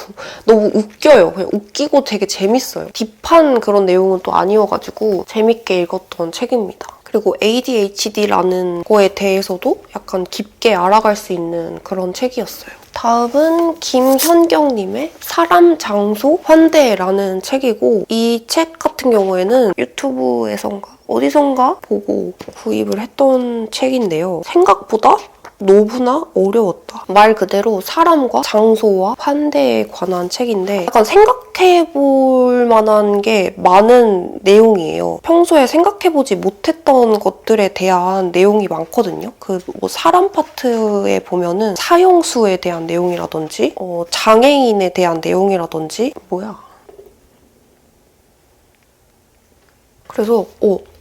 너무 웃겨요. 그냥 웃기고 되게 재밌어요. 딥한 그런 내용은 또 아니어가지고 재밌게 읽었던 책입니다. 그리고 ADHD라는 거에 대해서도 약간 깊게 알아갈 수 있는 그런 책이었어요. 다음은 김현경님의 사람, 장소, 환대라는 책이고 이 책 같은 경우에는 유튜브에선가 어디선가 보고 구입을 했던 책인데요. 생각보다 너무나 어려웠다. 말 그대로 사람과 장소와 환대에 관한 책인데 약간 생각해볼 만한 게 많은 내용이에요. 평소에 생각해보지 못했던 것들에 대한 내용이 많거든요. 그 뭐 사람 파트에 보면은 사형수에 대한 내용이라든지 장애인에 대한 내용이라든지 그래서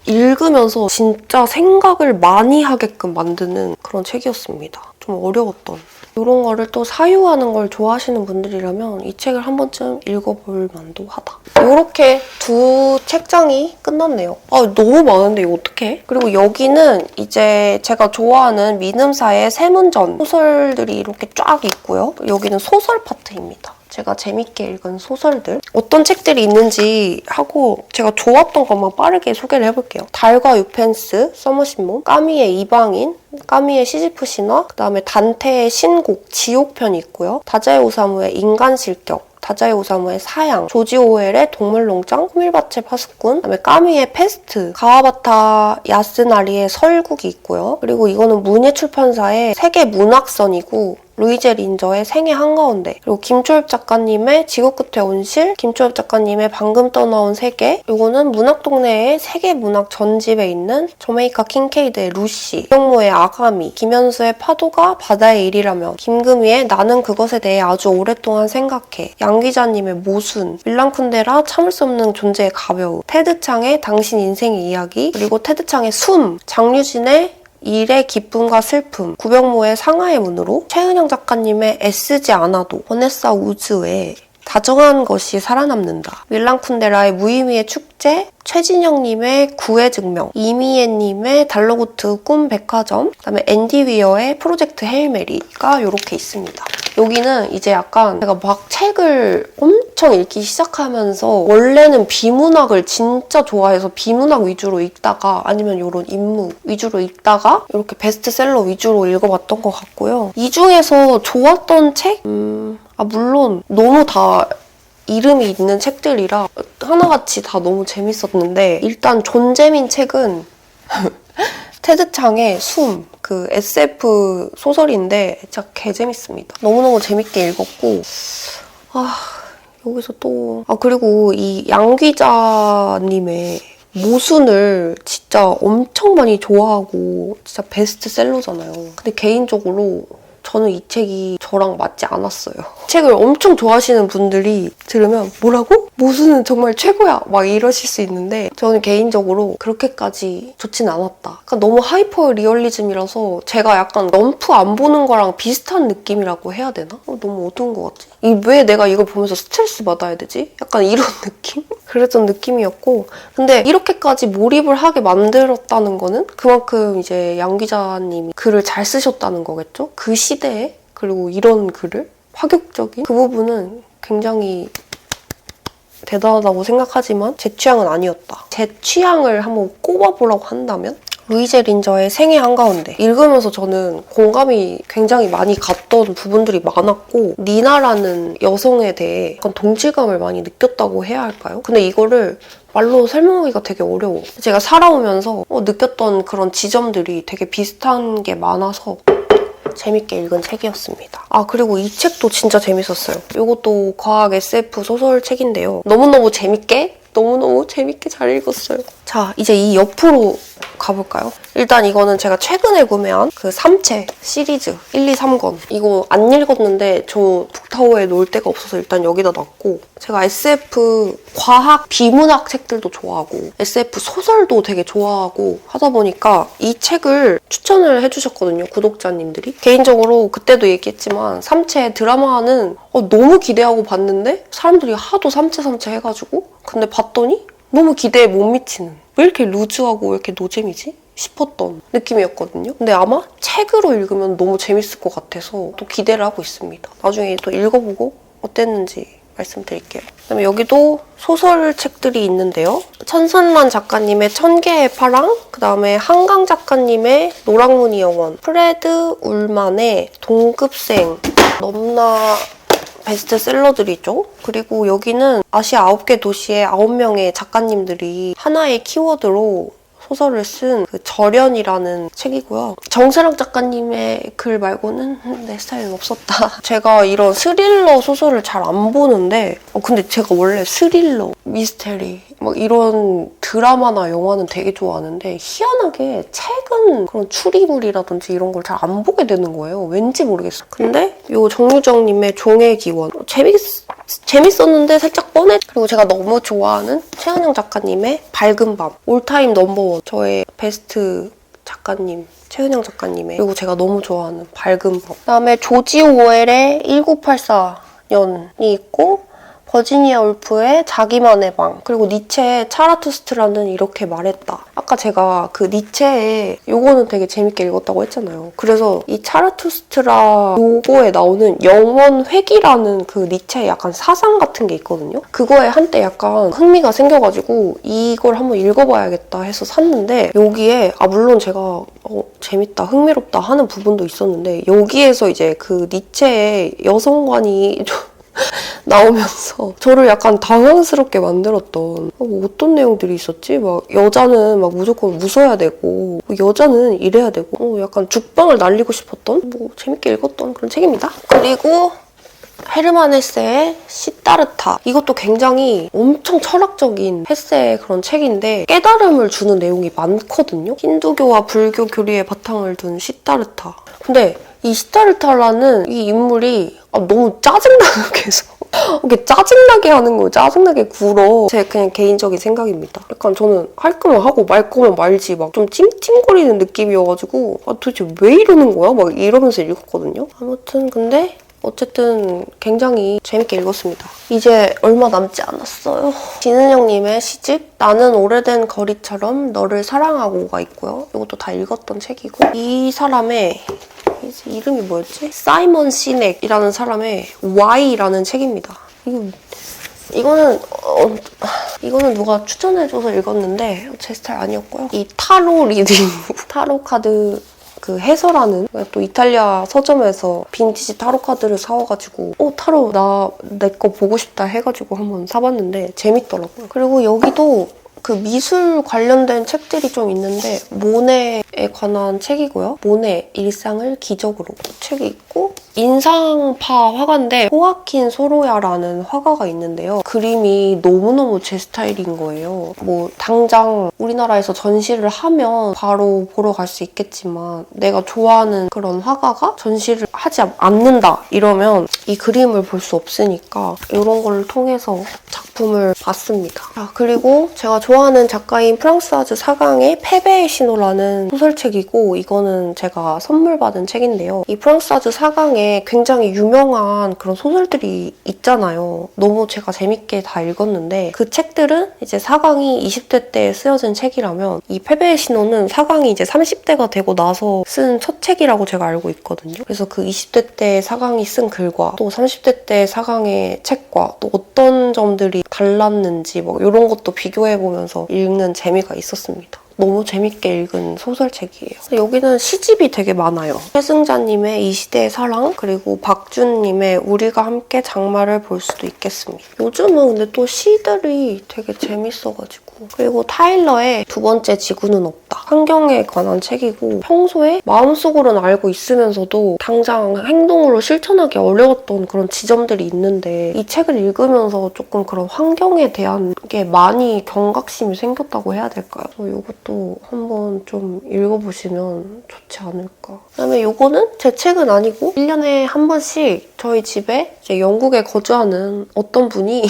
읽으면서 진짜 생각을 많이 하게끔 만드는 그런 책이었습니다. 좀 어려웠던. 이런 거를 또 사유하는 걸 좋아하시는 분들이라면 이 책을 한 번쯤 읽어볼 만도 하다. 이렇게 두 책장이 끝났네요. 아 너무 많은데 이거 어떡해? 그리고 여기는 이제 제가 좋아하는 민음사의 세문전 소설들이 이렇게 쫙 있고요. 여기는 소설 파트입니다. 제가 재밌게 읽은 소설들 어떤 책들이 있는지 하고 제가 좋았던 것만 빠르게 소개를 해볼게요. 달과 유펜스, 서머신몸, 까미의 이방인, 까미의 시지프 신화, 그다음에 단테의 신곡, 지옥편이 있고요. 다자이 오사무의 인간실격, 다자이 오사무의 사양, 조지 오웰의 동물농장, 호밀밭의 파수꾼, 그다음에 까미의 페스트, 가와바타 야스나리의 설국이 있고요. 그리고 이거는 문예출판사의 세계 문학선이고 루이제 린저의 생애 한가운데, 그리고 김초엽 작가님의 지구 끝의 온실, 김초엽 작가님의 방금 떠나온 세계, 이거는 문학동네의 세계 문학 전집에 있는 저메이카 킹케이드의 루시, 이영모의 아가미, 김현수의 파도가 바다의 일이라면, 김금희의 나는 그것에 대해 아주 오랫동안 생각해, 양 기자님의 모순, 밀란 쿤데라 참을 수 없는 존재의 가벼움, 테드 창의 당신 인생의 이야기, 그리고 테드 창의 숨, 장유진의 일의 기쁨과 슬픔, 구병모의 상하의 문으로, 최은영 작가님의 애쓰지 않아도, 버네사 우즈의 다정한 것이 살아남는다, 밀란 쿤데라의 무의미의 축제, 최진영님의 구의 증명, 이미애님의 달러고트 꿈 백화점, 그다음에 앤디 위어의 프로젝트 헤일메리가 이렇게 있습니다. 여기는 이제 약간 제가 막 책을 엄청 읽기 시작하면서 원래는 비문학을 진짜 좋아해서 비문학 위주로 읽다가 아니면 이런 인무 위주로 읽다가 이렇게 베스트셀러 위주로 읽어봤던 것 같고요. 이 중에서 좋았던 책? 물론 너무 다 이름이 있는 책들이라 하나같이 다 너무 재밌었는데 일단 존재민 책은 테드 창의 숨, 그 SF 소설인데 진짜 개재밌습니다. 너무너무 재밌게 읽었고 여기서 또 그리고 이 양 기자님의 모순을 진짜 엄청 많이 좋아하고 진짜 베스트셀러잖아요. 근데 개인적으로 저는 이 책이 저랑 맞지 않았어요. 책을 엄청 좋아하시는 분들이 들으면 뭐라고? 모순은 정말 최고야! 막 이러실 수 있는데 저는 개인적으로 그렇게까지 좋진 않았다. 그러니까 너무 하이퍼 리얼리즘이라서 제가 약간 럼프 안 보는 거랑 비슷한 느낌이라고 해야 되나? 너무 어두운 것 같지? 왜 내가 이걸 보면서 스트레스 받아야 되지? 약간 이런 느낌? 그랬던 느낌이었고 근데 이렇게까지 몰입을 하게 만들었다는 거는 그만큼 이제 양 기자님이 글을 잘 쓰셨다는 거겠죠? 그 시대에 그리고 이런 글을 파격적인 그 부분은 굉장히 대단하다고 생각하지만 제 취향은 아니었다. 제 취향을 한번 꼽아보라고 한다면 루이제 린저의 생애 한가운데. 읽으면서 저는 공감이 굉장히 많이 갔던 부분들이 많았고 니나라는 여성에 대해 약간 동질감을 많이 느꼈다고 해야 할까요? 근데 이거를 말로 설명하기가 되게 어려워. 제가 살아오면서 느꼈던 그런 지점들이 되게 비슷한 게 많아서 재밌게 읽은 책이었습니다. 아, 그리고 이 책도 진짜 재밌었어요. 이것도 과학 SF 소설책인데요. 너무너무 재밌게 잘 읽었어요. 자, 이제 이 옆으로 가볼까요? 일단 이거는 제가 최근에 구매한 그 삼체 시리즈 1, 2, 3권. 이거 안 읽었는데 저 북타워에 놓을 데가 없어서 일단 여기다 놨고, 제가 SF 과학 비문학 책들도 좋아하고 SF 소설도 되게 좋아하고 하다 보니까 이 책을 추천을 해주셨거든요, 구독자님들이. 개인적으로 그때도 얘기했지만 삼체 드라마는 너무 기대하고 봤는데 사람들이 하도 삼체 해가지고, 근데 봤더니 너무 기대에 못 미치는, 왜 이렇게 루즈하고 왜 이렇게 노잼이지? 싶었던 느낌이었거든요. 근데 아마 책으로 읽으면 너무 재밌을 것 같아서 또 기대를 하고 있습니다. 나중에 또 읽어보고 어땠는지 말씀드릴게요. 그다음에 여기도 소설책들이 있는데요. 천선란 작가님의 천개의 파랑, 그다음에 한강 작가님의 노랑무늬 영원, 프레드 울만의 동급생, 넘나 베스트셀러들이죠. 그리고 여기는 아시아 9개 도시의 9명의 작가님들이 하나의 키워드로 소설을 쓴 그 절연이라는 책이고요. 정세랑 작가님의 글 말고는 내 스타일은 없었다. 제가 이런 스릴러 소설을 잘 안 보는데 근데 제가 원래 스릴러, 미스테리 막 이런 드라마나 영화는 되게 좋아하는데 희한하게 책은 그런 추리물이라든지 이런 걸 잘 안 보게 되는 거예요. 왠지 모르겠어요. 근데 이 정유정님의 종의 기원 재밌었는데 살짝 뻔해. 그리고 제가 너무 좋아하는 최은영 작가님의 밝은 밤, 올타임 넘버원, 저의 베스트 작가님 최은영 작가님의, 그리고 제가 너무 좋아하는 밝은 밤. 그다음에 조지 오웰의 1984년이 있고, 버지니아 울프의 자기만의 방, 그리고 니체의 차라투스트라는 이렇게 말했다. 아까 제가 그 니체의 요거는 되게 재밌게 읽었다고 했잖아요. 그래서 이 차라투스트라 요거에 나오는 영원 회귀라는 그 니체의 약간 사상 같은 게 있거든요. 그거에 한때 약간 흥미가 생겨가지고 이걸 한번 읽어봐야겠다 해서 샀는데, 여기에 물론 제가 재밌다, 흥미롭다 하는 부분도 있었는데, 여기에서 이제 그 니체의 여성관이 좀 나오면서 저를 약간 당황스럽게 만들었던 어떤 내용들이 있었지? 막 여자는 막 무조건 웃어야 되고 여자는 이래야 되고 약간 죽방을 날리고 싶었던, 재밌게 읽었던 그런 책입니다. 그리고 헤르만 헤세의 시다르타. 이것도 굉장히 엄청 철학적인 헤세의 그런 책인데 깨달음을 주는 내용이 많거든요. 힌두교와 불교 교리의 바탕을 둔 시다르타. 근데 이 시다르타라는 이 인물이 너무 짜증나게 해서 이렇게 짜증나게 하는 거예요. 짜증나게 굴어. 제 그냥 개인적인 생각입니다. 약간 저는 할 거면 하고 말 거면 말지 막 좀 찡찡거리는 느낌이어가지고 도대체 왜 이러는 거야? 막 이러면서 읽었거든요. 아무튼 근데 어쨌든 굉장히 재밌게 읽었습니다. 이제 얼마 남지 않았어요. 진은영님의 시집 나는 오래된 거리처럼 너를 사랑하고가 있고요. 이것도 다 읽었던 책이고, 이 사람의 이름이 뭐였지? 사이먼 시넥이라는 사람의 Why라는 책입니다. 이거는 누가 추천해줘서 읽었는데 제 스타일 아니었고요. 이 타로 리딩, 타로 카드 그 해설하는, 또 이탈리아 서점에서 빈티지 타로 카드를 사와가지고 타로 내 거 보고 싶다 해가지고 한번 사봤는데 재밌더라고요. 그리고 여기도 그 미술 관련된 책들이 좀 있는데 모네에 관한 책이고요. 모네 일상을 기적으로 책이 있고, 인상파 화가인데 호아킨 소로야라는 화가가 있는데요. 그림이 너무너무 제 스타일인 거예요. 당장 우리나라에서 전시를 하면 바로 보러 갈 수 있겠지만 내가 좋아하는 그런 화가가 전시를 하지 않는다 이러면 이 그림을 볼 수 없으니까 이런 걸 통해서 작품을 봤습니다. 그리고 제가 좋아하는 작가인 프랑스아즈 사강의 패배의 신호라는 소설책이고, 이거는 제가 선물 받은 책인데요. 이 프랑스아즈 사강에 굉장히 유명한 그런 소설들이 있잖아요. 너무 제가 재밌게 다 읽었는데 그 책들은 이제 사강이 20대 때 쓰여진 책이라면 이 패배의 신호는 사강이 이제 30대가 되고 나서 쓴 첫 책이라고 제가 알고 있거든요. 그래서 그 20대 때 사강이 쓴 글과 또 30대 때 사강의 책과 또 어떤 점들이 달랐는지 이런 것도 비교해보면서 읽는 재미가 있었습니다. 너무 재밌게 읽은 소설책이에요. 여기는 시집이 되게 많아요. 최승자님의 이 시대의 사랑, 그리고 박준님의 우리가 함께 장마를 볼 수도 있겠습니다. 요즘은 근데 또 시들이 되게 재밌어가지고. 그리고 타일러의 두 번째 지구는 없다. 환경에 관한 책이고 평소에 마음속으로는 알고 있으면서도 당장 행동으로 실천하기 어려웠던 그런 지점들이 있는데 이 책을 읽으면서 조금 그런 환경에 대한 게 많이 경각심이 생겼다고 해야 될까요? 그래서 이것도 한번 좀 읽어보시면 좋지 않을까. 그다음에 이거는 제 책은 아니고 1년에 한 번씩 저희 집에 이제 영국에 거주하는 어떤 분이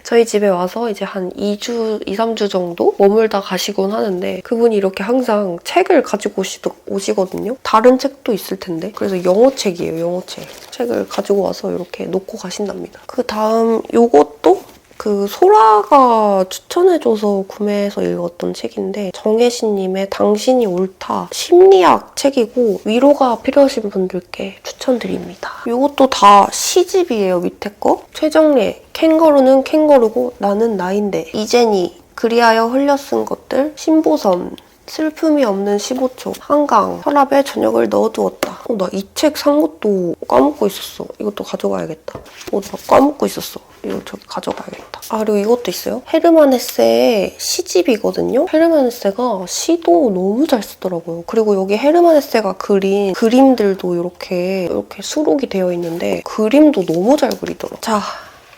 저희 집에 와서 이제 한 2주, 2, 3주 정도 머물다 가시곤 하는데 그분이 이렇게 항상 책을 가지고 오시거든요. 다른 책도 있을 텐데. 그래서 영어책이에요, 영어책. 책을 가지고 와서 이렇게 놓고 가신답니다. 그 다음 요것도 그 소라가 추천해줘서 구매해서 읽었던 책인데 정혜신님의 당신이 옳다 심리학 책이고 위로가 필요하신 분들께 추천드립니다. 이것도 다 시집이에요, 밑에 거. 최정래, 캥거루는 캥거루고 나는 나인데 이제니, 그리하여 흘려 쓴 것들, 신보선, 슬픔이 없는 15초, 한강, 서랍에 저녁을 넣어두었다. 나 이 책 산 것도 까먹고 있었어. 이것도 가져가야겠다. 나 까먹고 있었어. 이거 저기 가져가야겠다. 그리고 이것도 있어요. 헤르만 헤세의 시집이거든요. 헤르만 헤세가 시도 너무 잘 쓰더라고요. 그리고 여기 헤르만 헤세가 그린 그림들도 이렇게 수록이 되어 있는데 그림도 너무 잘 그리더라고요. 자,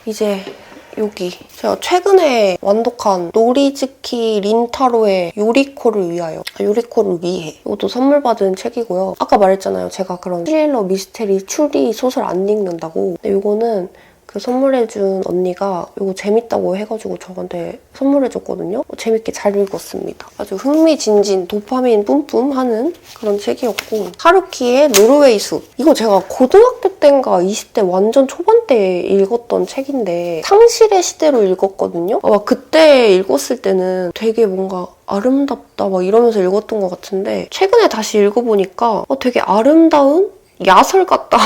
이제 여기 제가 최근에 완독한 노리즈키 린타로의 요리코를 위해 이것도 선물 받은 책이고요. 아까 말했잖아요. 제가 그런 스릴러, 미스테리, 추리 소설 안 읽는다고. 근데 이거는 그 선물해준 언니가 이거 재밌다고 해가지고 저한테 선물해줬거든요. 재밌게 잘 읽었습니다. 아주 흥미진진, 도파민 뿜뿜 하는 그런 책이었고 하루키의 노르웨이 숲. 이거 제가 고등학교 때인가 20대 완전 초반 때 읽었던 책인데 상실의 시대로 읽었거든요. 그때 읽었을 때는 되게 뭔가 아름답다 막 이러면서 읽었던 것 같은데 최근에 다시 읽어보니까 되게 아름다운 야설 같다.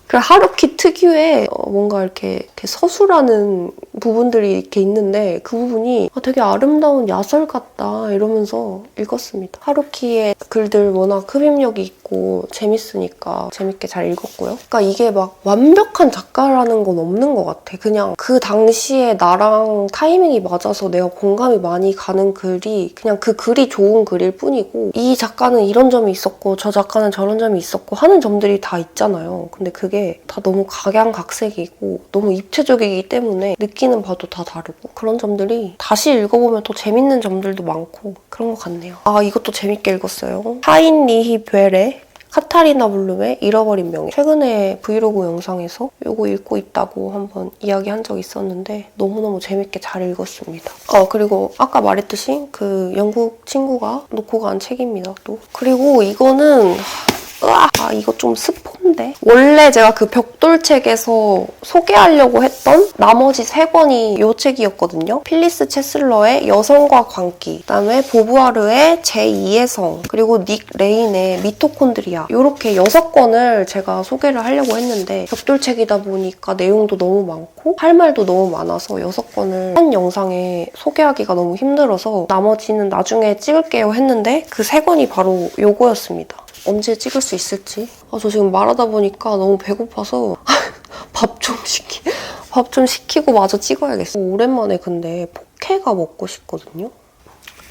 그 하루키 특유의 뭔가 이렇게 서술하는 부분들이 이렇게 있는데 그 부분이 되게 아름다운 야설 같다 이러면서 읽었습니다. 하루키의 글들 워낙 흡입력이 있고 재밌으니까 재밌게 잘 읽었고요. 그러니까 이게 막 완벽한 작가라는 건 없는 것 같아. 그냥 그 당시에 나랑 타이밍이 맞아서 내가 공감이 많이 가는 글이 그냥 그 글이 좋은 글일 뿐이고 이 작가는 이런 점이 있었고 저 작가는 저런 점이 있었고 하는 점들이 다 있잖아요. 근데 그게 다 너무 각양각색이고 너무 입체적이기 때문에 느끼는 바도 다 다르고 그런 점들이 다시 읽어보면 또 재밌는 점들도 많고 그런 것 같네요. 이것도 재밌게 읽었어요. 하인리히 벨의 카타리나 블룸의 잃어버린 명예. 최근에 브이로그 영상에서 이거 읽고 있다고 한번 이야기한 적이 있었는데 너무너무 재밌게 잘 읽었습니다. 그리고 아까 말했듯이 그 영국 친구가 놓고 간 책입니다. 또. 그리고 이거는 이거 좀 스폰데? 원래 제가 그 벽돌책에서 소개하려고 했던 나머지 3권이 이 책이었거든요. 필리스 채슬러의 여성과 광기, 그다음에 보부아르의 제2의 성, 그리고 닉 레인의 미토콘드리아 이렇게 6권을 제가 소개를 하려고 했는데 벽돌책이다 보니까 내용도 너무 많고 할 말도 너무 많아서 6권을 한 영상에 소개하기가 너무 힘들어서 나머지는 나중에 찍을게요 했는데 그 3권이 바로 요거였습니다. 언제 찍을 수 있을지. 저 지금 말하다 보니까 너무 배고파서 밥 좀 시키고 마저 찍어야겠어. 오랜만에 근데 포케가 먹고 싶거든요.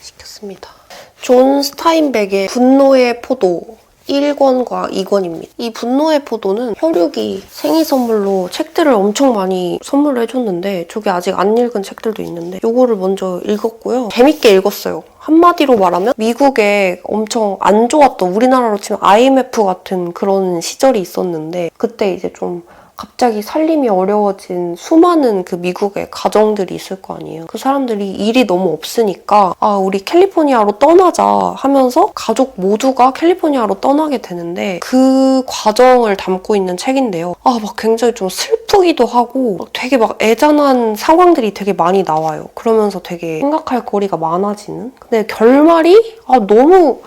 시켰습니다. 존 스타인백의 분노의 포도 1권과 2권입니다. 이 분노의 포도는 혈육이 생일 선물로 책들을 엄청 많이 선물을 해줬는데 저게 아직 안 읽은 책들도 있는데 이거를 먼저 읽었고요. 재밌게 읽었어요. 한마디로 말하면 미국에 엄청 안 좋았던 우리나라로 치면 IMF 같은 그런 시절이 있었는데 그때 이제 좀 갑자기 살림이 어려워진 수많은 그 미국의 가정들이 있을 거 아니에요. 그 사람들이 일이 너무 없으니까 우리 캘리포니아로 떠나자 하면서 가족 모두가 캘리포니아로 떠나게 되는데 그 과정을 담고 있는 책인데요. 막 굉장히 좀 슬프기도 하고 되게 막 애잔한 상황들이 되게 많이 나와요. 그러면서 되게 생각할 거리가 많아지는? 근데 결말이 너무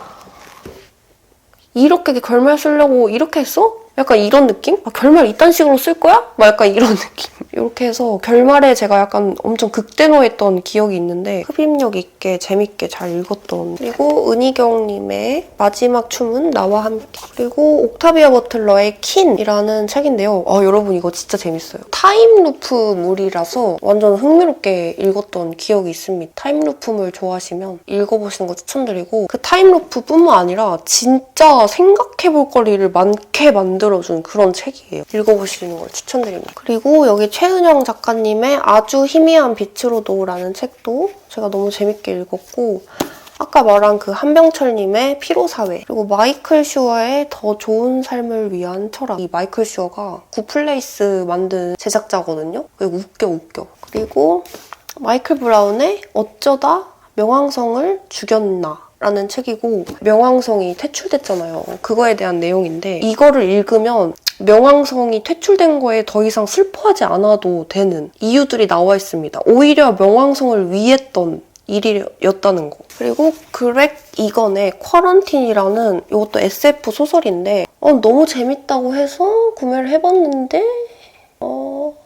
이렇게 결말 쓰려고 이렇게 했어? 약간 이런 느낌? 아, 결말 이딴 식으로 쓸 거야? 막 약간 이런 느낌. 이렇게 해서 결말에 제가 약간 엄청 극대노했던 기억이 있는데 흡입력 있게 재밌게 잘 읽었던. 그리고 은희경님의 마지막 춤은 나와 함께. 그리고 옥타비아 버틀러의 킨이라는 책인데요. 여러분 이거 진짜 재밌어요. 타임루프물이라서 완전 흥미롭게 읽었던 기억이 있습니다. 타임루프물 좋아하시면 읽어보시는 거 추천드리고 그 타임루프뿐만 아니라 진짜 생각해볼 거리를 많게 만들어준 그런 책이에요. 읽어보시는 걸 추천드립니다. 그리고 여기 최은영 작가님의 아주 희미한 빛으로도라는 책도 제가 너무 재밌게 읽었고 아까 말한 그 한병철님의 피로사회 그리고 마이클 슈어의 더 좋은 삶을 위한 철학. 이 마이클 슈어가 굿플레이스 만든 제작자거든요. 웃겨. 그리고 마이클 브라운의 어쩌다 명왕성을 죽였나 라는 책이고 명왕성이 퇴출됐잖아요. 그거에 대한 내용인데 이거를 읽으면 명왕성이 퇴출된 거에 더 이상 슬퍼하지 않아도 되는 이유들이 나와 있습니다. 오히려 명왕성을 위했던 일이었다는 거. 그리고 그렉 이건의 쿼런틴이라는 이것도 SF 소설인데 너무 재밌다고 해서 구매를 해봤는데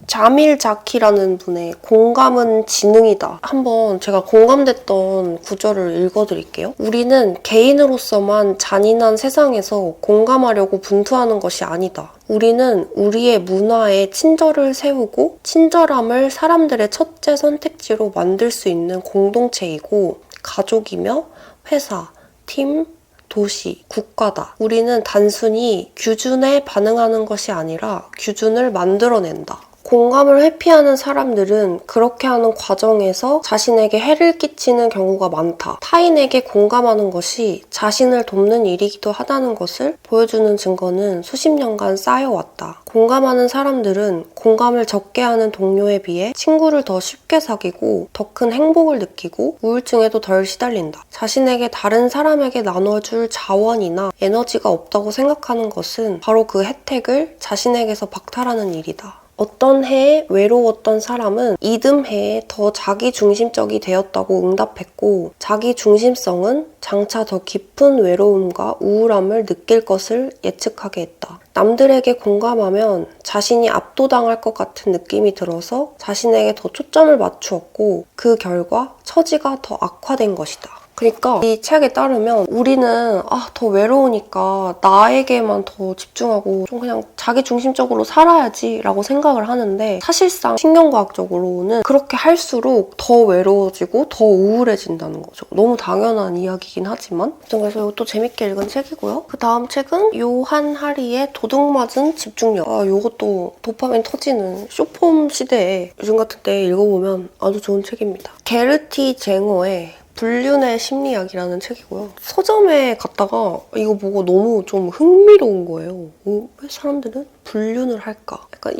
자밀 자키라는 분의 공감은 지능이다. 한번 제가 공감됐던 구절을 읽어드릴게요. 우리는 개인으로서만 잔인한 세상에서 공감하려고 분투하는 것이 아니다. 우리는 우리의 문화에 친절을 세우고 친절함을 사람들의 첫째 선택지로 만들 수 있는 공동체이고 가족이며 회사, 팀, 도시, 국가다. 우리는 단순히 규준에 반응하는 것이 아니라 규준을 만들어낸다. 공감을 회피하는 사람들은 그렇게 하는 과정에서 자신에게 해를 끼치는 경우가 많다. 타인에게 공감하는 것이 자신을 돕는 일이기도 하다는 것을 보여주는 증거는 수십 년간 쌓여왔다. 공감하는 사람들은 공감을 적게 하는 동료에 비해 친구를 더 쉽게 사귀고 더 큰 행복을 느끼고 우울증에도 덜 시달린다. 자신에게 다른 사람에게 나눠줄 자원이나 에너지가 없다고 생각하는 것은 바로 그 혜택을 자신에게서 박탈하는 일이다. 어떤 해에 외로웠던 사람은 이듬해에 더 자기중심적이 되었다고 응답했고 자기중심성은 장차 더 깊은 외로움과 우울함을 느낄 것을 예측하게 했다. 남들에게 공감하면 자신이 압도당할 것 같은 느낌이 들어서 자신에게 더 초점을 맞추었고 그 결과 처지가 더 악화된 것이다. 그러니까 이 책에 따르면 우리는 더 외로우니까 나에게만 더 집중하고 좀 그냥 자기중심적으로 살아야지 라고 생각을 하는데 사실상 신경과학적으로는 그렇게 할수록 더 외로워지고 더 우울해진다는 거죠. 너무 당연한 이야기긴 하지만 그래서 이것도 재밌게 읽은 책이고요. 그 다음 책은 요한 하리의 도둑맞은 집중력. 이것도 도파민 터지는 쇼폼 시대에 요즘 같은 때 읽어보면 아주 좋은 책입니다. 게르티 쟁어의 불륜의 심리학이라는 책이고요. 서점에 갔다가 이거 보고 너무 좀 흥미로운 거예요. 왜 사람들은 불륜을 할까? 약간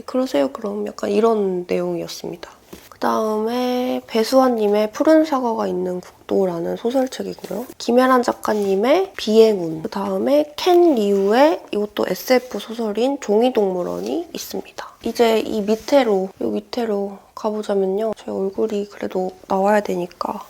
그러세요 그럼 약간 이런 내용이었습니다. 그 다음에 배수환님의 푸른 사과가 있는 국도라는 소설책이고요. 김혜란 작가님의 비행운. 그 다음에 켄 리우의 이것도 SF 소설인 종이동물원이 있습니다. 이제 이 밑에로 가보자면요. 제 얼굴이 그래도 나와야 되니까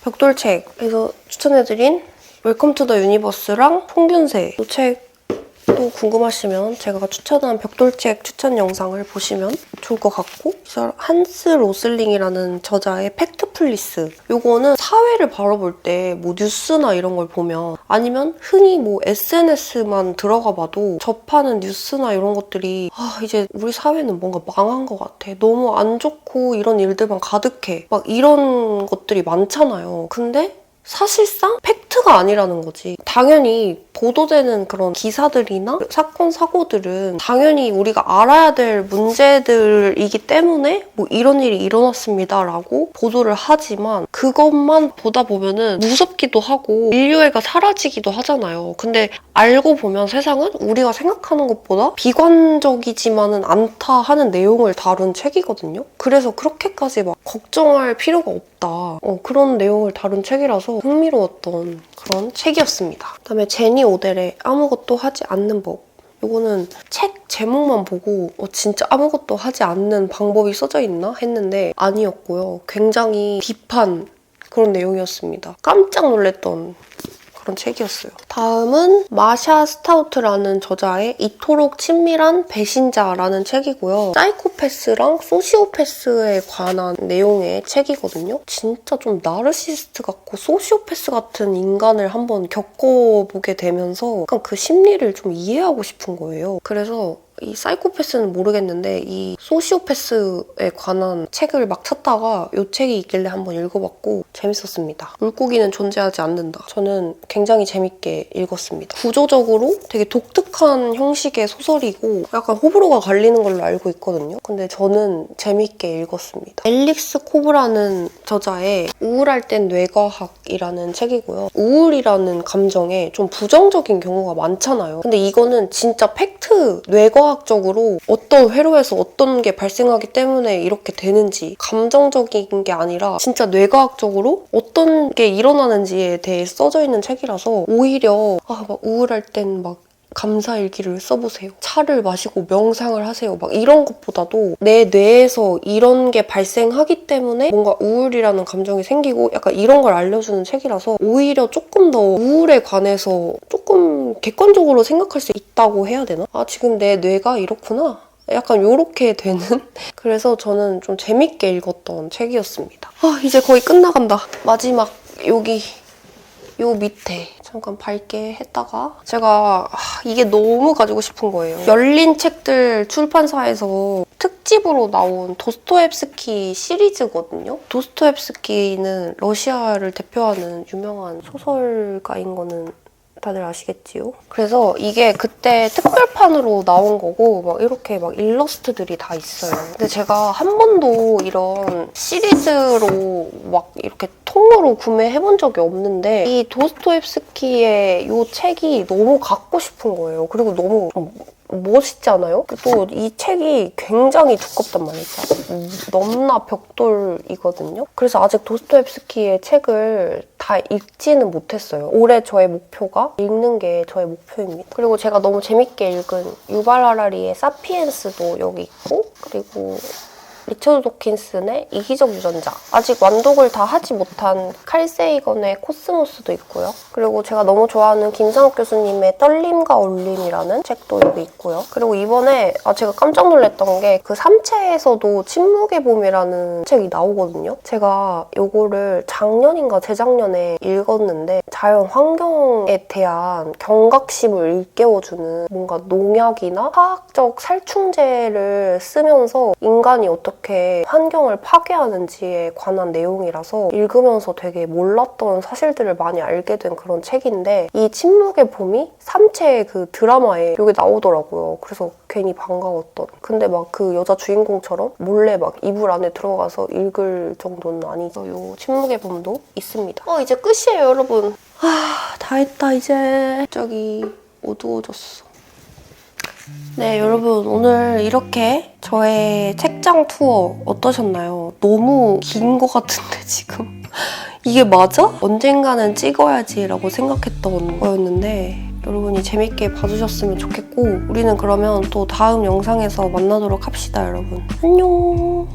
벽돌책에서 추천해드린 웰컴 투 더 유니버스랑 풍균새 이 책도 궁금하시면 제가 추천한 벽돌책 추천 영상을 보시면 좋을 것 같고 한스 로슬링이라는 저자의 팩트플리스 이거는 사회를 바라볼 때 뭐 뉴스나 이런 걸 보면 아니면 흔히 뭐 SNS만 들어가 봐도 접하는 뉴스나 이런 것들이 이제 우리 사회는 뭔가 망한 것 같아. 너무 안 좋고 이런 일들만 가득해. 막 이런 것들이 많잖아요. 근데 사실상 팩트가 아니라는 거지. 당연히 보도되는 그런 기사들이나 사건, 사고들은 당연히 우리가 알아야 될 문제들이기 때문에 뭐 이런 일이 일어났습니다 라고 보도를 하지만 그것만 보다 보면은 무섭기도 하고 인류애가 사라지기도 하잖아요. 근데 알고 보면 세상은 우리가 생각하는 것보다 비관적이지만은 않다 하는 내용을 다룬 책이거든요. 그래서 그렇게까지 막 걱정할 필요가 없다. 그런 내용을 다룬 책이라서 흥미로웠던 그런 책이었습니다. 그다음에 제니 오델의 아무것도 하지 않는 법. 이거는 책 제목만 보고 진짜 아무것도 하지 않는 방법이 써져 있나 했는데 아니었고요. 굉장히 딥한 그런 내용이었습니다. 깜짝 놀랐던 그런 책이었어요. 다음은 마샤 스타우트라는 저자의 이토록 친밀한 배신자라는 책이고요. 사이코패스랑 소시오패스에 관한 내용의 책이거든요. 진짜 좀 나르시스트 같고 소시오패스 같은 인간을 한번 겪어보게 되면서 약간 그 심리를 좀 이해하고 싶은 거예요. 그래서 이 사이코패스는 모르겠는데 이 소시오패스에 관한 책을 막 찾다가 이 책이 있길래 한번 읽어봤고 재밌었습니다. 물고기는 존재하지 않는다. 저는 굉장히 재밌게 읽었습니다. 구조적으로 되게 독특한 형식의 소설이고 약간 호불호가 갈리는 걸로 알고 있거든요. 근데 저는 재밌게 읽었습니다. 앨릭스 코브라는 저자의 우울할 땐 뇌과학이라는 책이고요. 우울이라는 감정에 좀 부정적인 경우가 많잖아요. 근데 이거는 진짜 팩트 뇌과학적으로 어떤 회로에서 어떤 게 발생하기 때문에 이렇게 되는지 감정적인 게 아니라 진짜 뇌과학적으로 어떤 게 일어나는지에 대해 써져 있는 책이라서 오히려 막 우울할 땐 막 감사일기를 써보세요. 차를 마시고 명상을 하세요. 막 이런 것보다도 내 뇌에서 이런 게 발생하기 때문에 뭔가 우울이라는 감정이 생기고 약간 이런 걸 알려주는 책이라서 오히려 조금 더 우울에 관해서 조금 객관적으로 생각할 수 있다고 해야 되나? 아, 지금 내 뇌가 이렇구나? 약간 요렇게 되는? 그래서 저는 좀 재밌게 읽었던 책이었습니다. 이제 거의 끝나간다. 마지막 여기 요 밑에 잠깐 밝게 했다가 제가 이게 너무 가지고 싶은 거예요. 열린 책들 출판사에서 특집으로 나온 도스토옙스키 시리즈거든요. 도스토옙스키는 러시아를 대표하는 유명한 소설가인 거는 다들 아시겠지요? 그래서 이게 그때 특별판으로 나온 거고 막 이렇게 막 일러스트들이 다 있어요. 근데 제가 한 번도 이런 시리즈로 막 이렇게 통으로 구매해본 적이 없는데 이 도스토옙스키의 이 책이 너무 갖고 싶은 거예요. 그리고 너무 멋있지 않아요? 또 이 책이 굉장히 두껍단 말이죠. 넘나 벽돌이거든요. 그래서 아직 도스토옙스키의 책을 다 읽지는 못했어요. 올해 저의 목표가 읽는 게 저의 목표입니다. 그리고 제가 너무 재밌게 읽은 유발 하라리의 사피엔스도 여기 있고 그리고 리처드 도킨슨의 이기적 유전자, 아직 완독을 다 하지 못한 칼 세이건의 코스모스도 있고요. 그리고 제가 너무 좋아하는 김상욱 교수님의 떨림과 울림이라는 책도 여기 있고요. 그리고 이번에 제가 깜짝 놀랐던 게 그 삼체에서도 침묵의 봄이라는 책이 나오거든요. 제가 이거를 작년인가 재작년에 읽었는데 자연 환경에 대한 경각심을 일깨워주는 뭔가 농약이나 화학적 살충제를 쓰면서 인간이 어떻게 환경을 파괴하는지에 관한 내용이라서 읽으면서 되게 몰랐던 사실들을 많이 알게 된 그런 책인데 이 침묵의 봄이 삼체의 그 드라마에 여기 나오더라고요. 그래서 괜히 반가웠던. 근데 막 그 여자 주인공처럼 몰래 막 이불 안에 들어가서 읽을 정도는 아니죠. 요 침묵의 봄도 있습니다. 이제 끝이에요, 여러분. 다 했다, 이제. 갑자기 어두워졌어. 네, 여러분 오늘 이렇게 저의 책장 투어 어떠셨나요? 너무 긴 것 같은데 지금 이게 맞아? 언젠가는 찍어야지 라고 생각했던 거였는데 여러분이 재밌게 봐주셨으면 좋겠고 우리는 그러면 또 다음 영상에서 만나도록 합시다, 여러분. 안녕.